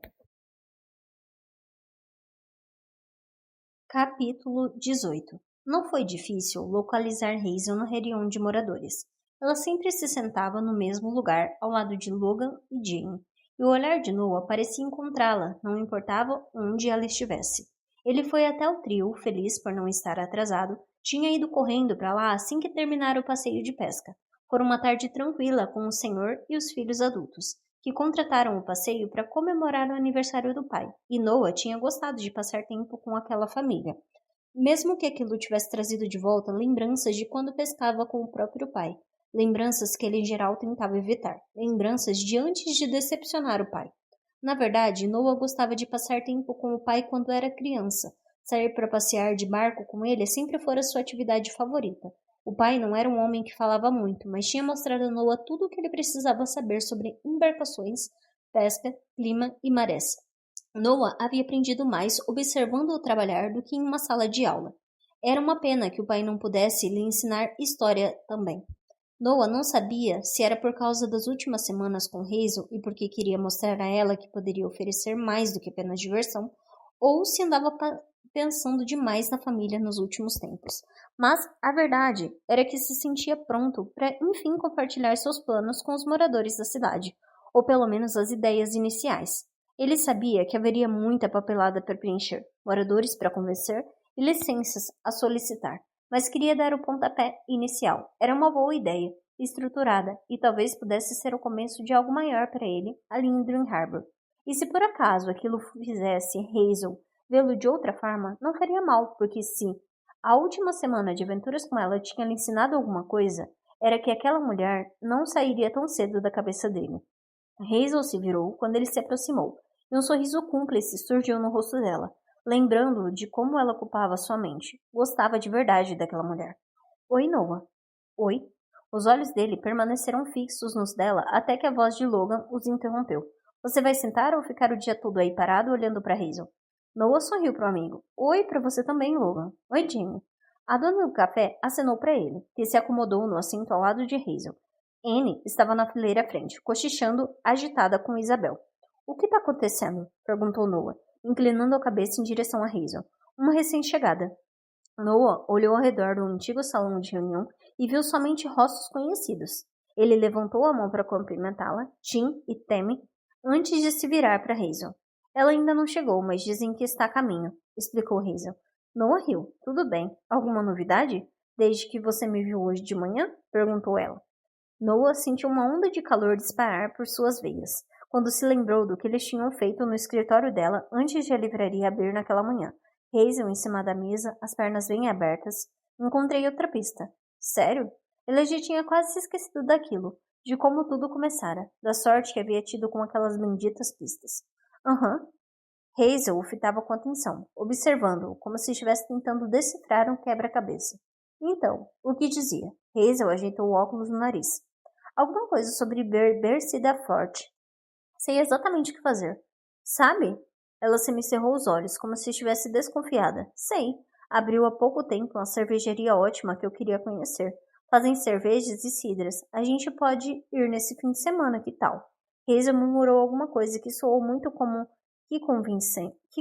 Capítulo 18. Não foi difícil localizar Hazel na reunião de moradores. Ela sempre se sentava no mesmo lugar, ao lado de Logan e Jane, e o olhar de Noah parecia encontrá-la, não importava onde ela estivesse. Ele foi até o trio, feliz por não estar atrasado, tinha ido correndo para lá assim que terminara o passeio de pesca. Foi uma tarde tranquila com o senhor e os filhos adultos, que contrataram o passeio para comemorar o aniversário do pai, e Noah tinha gostado de passar tempo com aquela família. Mesmo que aquilo tivesse trazido de volta lembranças de quando pescava com o próprio pai, lembranças que ele em geral tentava evitar, lembranças de antes de decepcionar o pai. Na verdade, Noah gostava de passar tempo com o pai quando era criança. Sair para passear de barco com ele sempre fora sua atividade favorita. O pai não era um homem que falava muito, mas tinha mostrado a Noah tudo o que ele precisava saber sobre embarcações, pesca, clima e marés. Noah havia aprendido mais observando-o trabalhar do que em uma sala de aula. Era uma pena que o pai não pudesse lhe ensinar história também. Noah não sabia se era por causa das últimas semanas com Hazel e porque queria mostrar a ela que poderia oferecer mais do que apenas diversão, ou se andava pensando demais na família nos últimos tempos. Mas a verdade era que se sentia pronto para enfim compartilhar seus planos com os moradores da cidade, ou pelo menos as ideias iniciais. Ele sabia que haveria muita papelada para preencher, moradores para convencer e licenças a solicitar, mas queria dar o pontapé inicial. Era uma boa ideia, estruturada, e talvez pudesse ser o começo de algo maior para ele ali em Dream Harbor. E se por acaso aquilo fizesse Hazel vê-lo de outra forma, não faria mal, porque se a última semana de aventuras com ela tinha lhe ensinado alguma coisa, era que aquela mulher não sairia tão cedo da cabeça dele. Hazel se virou quando ele se aproximou, e um sorriso cúmplice surgiu no rosto dela, lembrando de como ela ocupava sua mente. Gostava de verdade daquela mulher. Oi, Noah. Oi. Os olhos dele permaneceram fixos nos dela até que a voz de Logan os interrompeu. Você vai sentar ou ficar o dia todo aí parado olhando para Hazel? Noah sorriu para o amigo. Oi para você também, Logan. Oi, Jimmy. A dona do café acenou para ele, que se acomodou no assento ao lado de Hazel. Anne estava na fileira à frente, cochichando, agitada com Isabel. O que está acontecendo? Perguntou Noah, inclinando a cabeça em direção a Hazel. Uma recém-chegada. Noah olhou ao redor do antigo salão de reunião e viu somente rostos conhecidos. Ele levantou a mão para cumprimentá-la, Tim e Tammy, antes de se virar para Hazel. Ela ainda não chegou, mas dizem que está a caminho, explicou Hazel. Noah riu. Tudo bem. Alguma novidade? desde que você me viu hoje de manhã? Perguntou ela. Noah sentiu uma onda de calor disparar por suas veias, quando se lembrou do que eles tinham feito no escritório dela antes de a livraria abrir naquela manhã. Hazel em cima da mesa, as pernas bem abertas. Encontrei outra pista. Sério? Ele já tinha quase se esquecido daquilo, de como tudo começara, da sorte que havia tido com aquelas benditas pistas. Aham. Hazel o fitava com atenção, observando-o, como se estivesse tentando decifrar um quebra-cabeça. Então, o que dizia? Hazel ajeitou o óculos no nariz. Alguma coisa sobre Bercida Forte. Sei exatamente o que fazer. Sabe? Ela semicerrou os olhos, como se estivesse desconfiada. Sei. Abriu há pouco tempo uma cervejaria ótima que eu queria conhecer. Fazem cervejas e cidras. A gente pode ir nesse fim de semana, que tal? Hazel murmurou alguma coisa que soou muito como que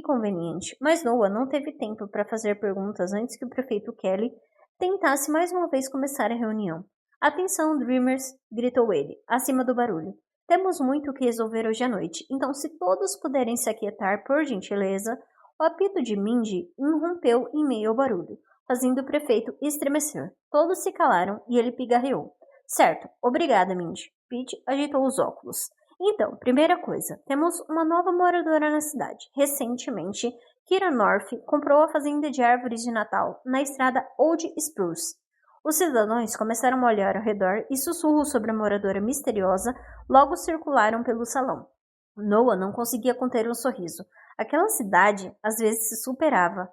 conveniente. Mas Noah não teve tempo para fazer perguntas antes que o prefeito Kelly tentasse mais uma vez começar a reunião. Atenção, Dreamers! Gritou ele, acima do barulho. Temos muito o que resolver hoje à noite, então se todos puderem se aquietar, por gentileza. O apito de Mindy irrompeu em meio ao barulho, fazendo o prefeito estremecer. Todos se calaram e ele pigarreou. Certo, obrigada, Mindy. Pete ajeitou os óculos. Então, primeira coisa, temos uma nova moradora na cidade. Recentemente, Kira North comprou a fazenda de árvores de Natal na estrada Old Spruce. Os cidadãos começaram a olhar ao redor e sussurros sobre a moradora misteriosa logo circularam pelo salão. Noah não conseguia conter um sorriso. Aquela cidade às vezes se superava.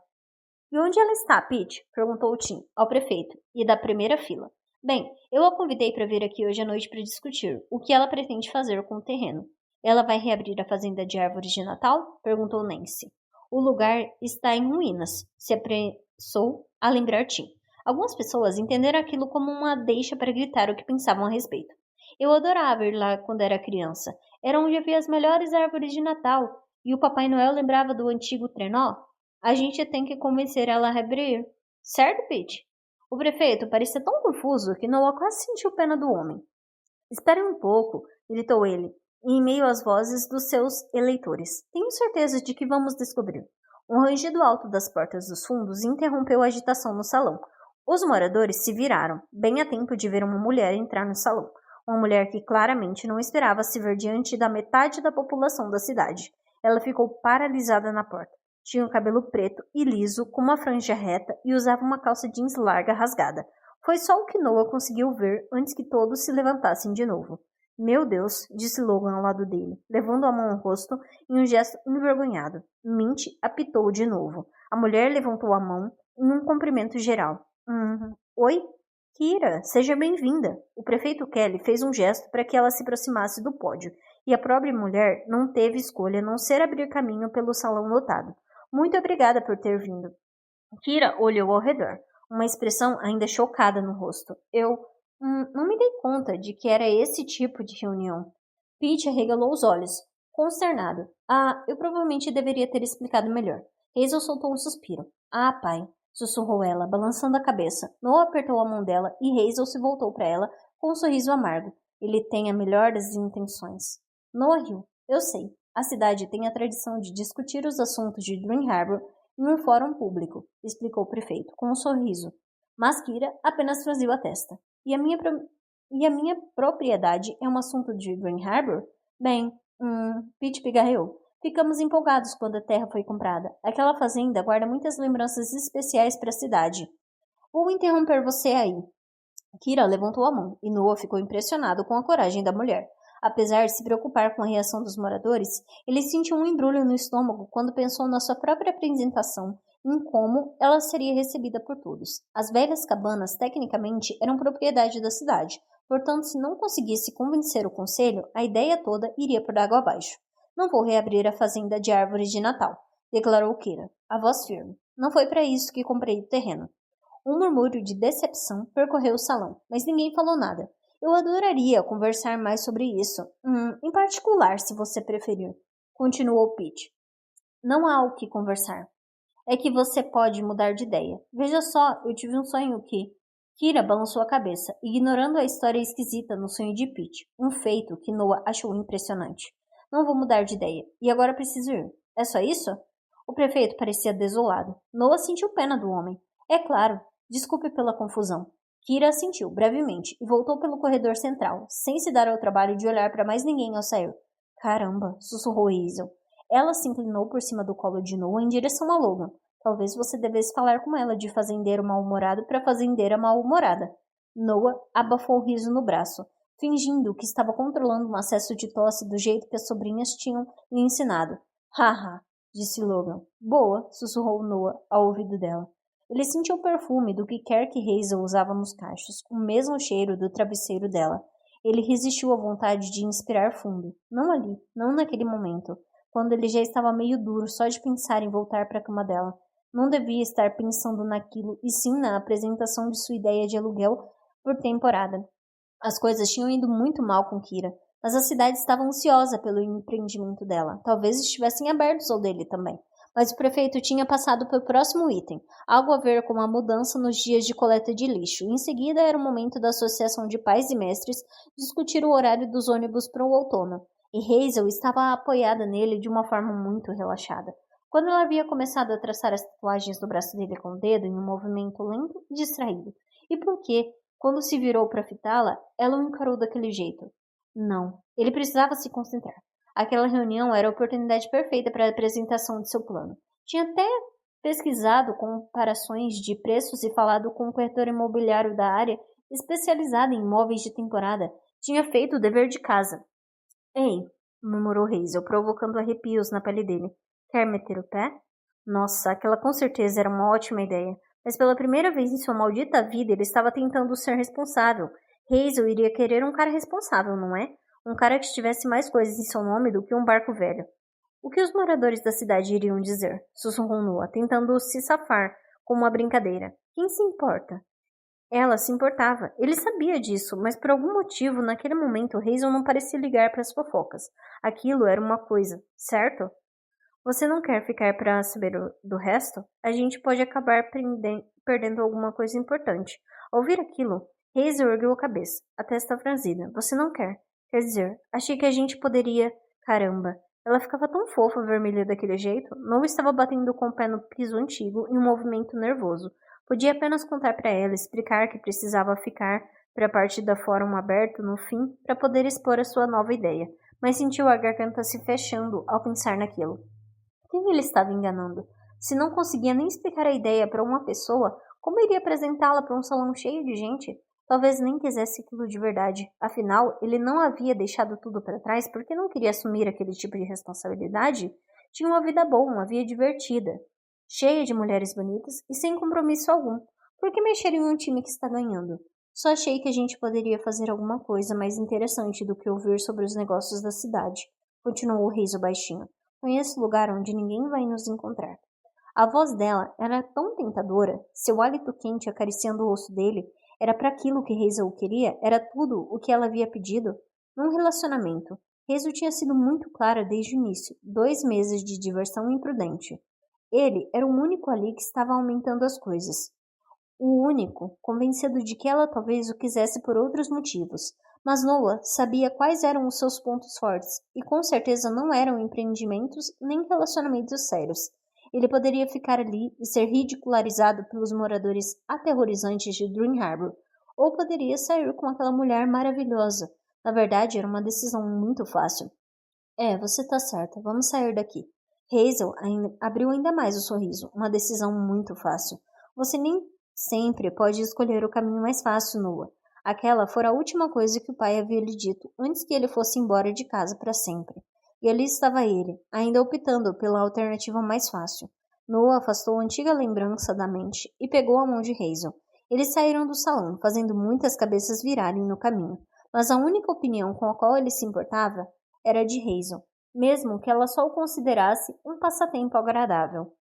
E onde ela está, Pete? Perguntou Tim ao prefeito e da primeira fila. Bem, eu a convidei para vir aqui hoje à noite para discutir o que ela pretende fazer com o terreno. Ela vai reabrir a fazenda de árvores de Natal? Perguntou Nancy. O lugar está em ruínas, se apressou a lembrar Tim. Algumas pessoas entenderam aquilo como uma deixa para gritar o que pensavam a respeito. Eu adorava ir lá quando era criança. Era onde havia as melhores árvores de Natal. E o Papai Noel lembrava do antigo trenó. A gente tem que convencer ela a reabrir. Certo, Pete? O prefeito parecia tão confuso que Noah quase sentiu pena do homem. Espere um pouco, gritou ele, em meio às vozes dos seus eleitores. Tenho certeza de que vamos descobrir. Um rangido alto das portas dos fundos interrompeu a agitação no salão. Os moradores se viraram, bem a tempo de ver uma mulher entrar no salão. Uma mulher que claramente não esperava se ver diante da metade da população da cidade. Ela ficou paralisada na porta. Tinha o cabelo preto e liso, com uma franja reta e usava uma calça jeans larga rasgada. Foi só o que Noah conseguiu ver antes que todos se levantassem de novo. Meu Deus, disse Logan ao lado dele, levando a mão ao rosto em um gesto envergonhado. Mint apitou de novo. A mulher levantou a mão em um cumprimento geral. Oi? Kira, seja bem-vinda. O prefeito Kelly fez um gesto para que ela se aproximasse do pódio, e a pobre mulher não teve escolha a não ser abrir caminho pelo salão lotado. Muito obrigada por ter vindo. Kira olhou ao redor, uma expressão ainda chocada no rosto. Eu não me dei conta de que era esse tipo de reunião. Pete arregalou os olhos, consternado. Eu provavelmente deveria ter explicado melhor. Hazel soltou um suspiro. Pai, sussurrou ela, balançando a cabeça. Noah apertou a mão dela e Hazel se voltou para ela com um sorriso amargo. Ele tem a melhor das intenções. Noah riu. Eu sei. A cidade tem a tradição de discutir os assuntos de Dream Harbor em um fórum público, explicou o prefeito, com um sorriso. Mas Kira apenas franziu a testa. E a minha propriedade é um assunto de Dream Harbor? Bem, Pete pigarreou. Ficamos empolgados quando a terra foi comprada. Aquela fazenda guarda muitas lembranças especiais para a cidade. Vou interromper você aí. Kira levantou a mão e Noah ficou impressionado com a coragem da mulher. Apesar de se preocupar com a reação dos moradores, ele sentiu um embrulho no estômago quando pensou na sua própria apresentação e em como ela seria recebida por todos. As velhas cabanas, tecnicamente, eram propriedade da cidade, portanto, se não conseguisse convencer o conselho, a ideia toda iria por água abaixo. Não vou reabrir a fazenda de árvores de Natal, declarou Kira, a voz firme. Não foi para isso que comprei o terreno. Um murmúrio de decepção percorreu o salão, mas ninguém falou nada. Eu adoraria conversar mais sobre isso, em particular, se você preferir, continuou Pete. Não há o que conversar. É que você pode mudar de ideia. Veja só, eu tive um sonho que... Kira balançou a cabeça, ignorando a história esquisita no sonho de Pete, um feito que Noah achou impressionante. Não vou mudar de ideia, e agora preciso ir. É só isso? O prefeito parecia desolado. Noah sentiu pena do homem. É claro, Desculpe pela confusão. Kira assentiu brevemente e voltou pelo corredor central, sem se dar ao trabalho de olhar para mais ninguém ao sair. Caramba, sussurrou Hazel. Ela se inclinou por cima do colo de Noah em direção a Logan. Talvez você devesse falar com ela de fazendeiro mal-humorado para fazendeira mal-humorada. Noah abafou o riso no braço, fingindo que estava controlando um acesso de tosse do jeito que as sobrinhas tinham lhe ensinado. Haha, disse Logan. Boa, sussurrou Noah ao ouvido dela. Ele sentiu o perfume do que quer que Hazel usava nos cachos, o mesmo cheiro do travesseiro dela. Ele resistiu à vontade de inspirar fundo. Não ali, não naquele momento, quando ele já estava meio duro só de pensar em voltar para a cama dela. Não devia estar pensando naquilo, e sim na apresentação de sua ideia de aluguel por temporada. As coisas tinham ido muito mal com Kira, mas a cidade estava ansiosa pelo empreendimento dela. Talvez estivessem abertos ao dele também. Mas o prefeito tinha passado para o próximo item, algo a ver com a mudança nos dias de coleta de lixo. Em seguida era o momento da Associação de Pais e Mestres discutir o horário dos ônibus para o outono, e Hazel estava apoiada nele de uma forma muito relaxada. Quando ela havia começado a traçar as tatuagens do braço dele com o dedo em um movimento lento e distraído. E por quê? Quando se virou para fitá-la, ela o encarou daquele jeito. Não, ele precisava se concentrar. Aquela reunião era a oportunidade perfeita para a apresentação de seu plano. Tinha até pesquisado comparações de preços e falado com um corretor imobiliário da área especializado em imóveis de temporada. Tinha feito o dever de casa. Ei, murmurou Hazel, provocando arrepios na pele dele. Quer meter o pé? Nossa, aquela com certeza era uma ótima ideia. Mas pela primeira vez em sua maldita vida ele estava tentando ser responsável. Hazel iria querer um cara responsável, não é? Um cara que tivesse mais coisas em seu nome do que um barco velho. O que os moradores da cidade iriam dizer? Sussurrou Noah, tentando se safar com uma brincadeira. Quem se importa? Ela se importava. Ele sabia disso, mas por algum motivo, naquele momento, Hazel não parecia ligar para as fofocas. Aquilo era uma coisa, certo? Você não quer ficar para saber do resto? A gente pode acabar perdendo alguma coisa importante. Ao ouvir aquilo, Hazel ergueu a cabeça, a testa franzida. Você não quer? Quer dizer, achei que a gente poderia... Caramba, ela ficava tão fofa vermelha daquele jeito. Não estava batendo com o pé no piso antigo em um movimento nervoso. Podia apenas contar para ela, explicar que precisava ficar para a parte da fórum aberto no fim para poder expor a sua nova ideia. Mas sentiu a garganta se fechando ao pensar naquilo. Quem ele estava enganando? Se não conseguia nem explicar a ideia para uma pessoa, como iria apresentá-la para um salão cheio de gente? Talvez nem quisesse aquilo de verdade. Afinal, ele não havia deixado tudo para trás porque não queria assumir aquele tipo de responsabilidade. Tinha uma vida boa, uma vida divertida, cheia de mulheres bonitas e sem compromisso algum. Por que mexer em um time que está ganhando? Só achei que a gente poderia fazer alguma coisa mais interessante do que ouvir sobre os negócios da cidade, continuou o Hazel baixinho. Conheço lugar onde ninguém vai nos encontrar. A voz dela era tão tentadora, seu hálito quente acariciando o rosto dele, era para aquilo que Hazel queria, era tudo o que ela havia pedido. Num relacionamento, Hazel tinha sido muito clara desde o início, 2 meses de diversão imprudente. Ele era o único ali que estava aumentando as coisas. O único, convencido de que ela talvez o quisesse por outros motivos. Mas Noah sabia quais eram os seus pontos fortes, e com certeza não eram empreendimentos nem relacionamentos sérios. Ele poderia ficar ali e ser ridicularizado pelos moradores aterrorizantes de Dream Harbor, ou poderia sair com aquela mulher maravilhosa. Na verdade, era uma decisão muito fácil. Você tá certa, vamos sair daqui. Hazel abriu ainda mais o sorriso, uma decisão muito fácil. Você nem sempre pode escolher o caminho mais fácil, Noah. Aquela fora a última coisa que o pai havia lhe dito antes que ele fosse embora de casa para sempre. E ali estava ele, ainda optando pela alternativa mais fácil. Noah afastou a antiga lembrança da mente e pegou a mão de Hazel. Eles saíram do salão, fazendo muitas cabeças virarem no caminho. Mas a única opinião com a qual ele se importava era a de Hazel, mesmo que ela só o considerasse um passatempo agradável.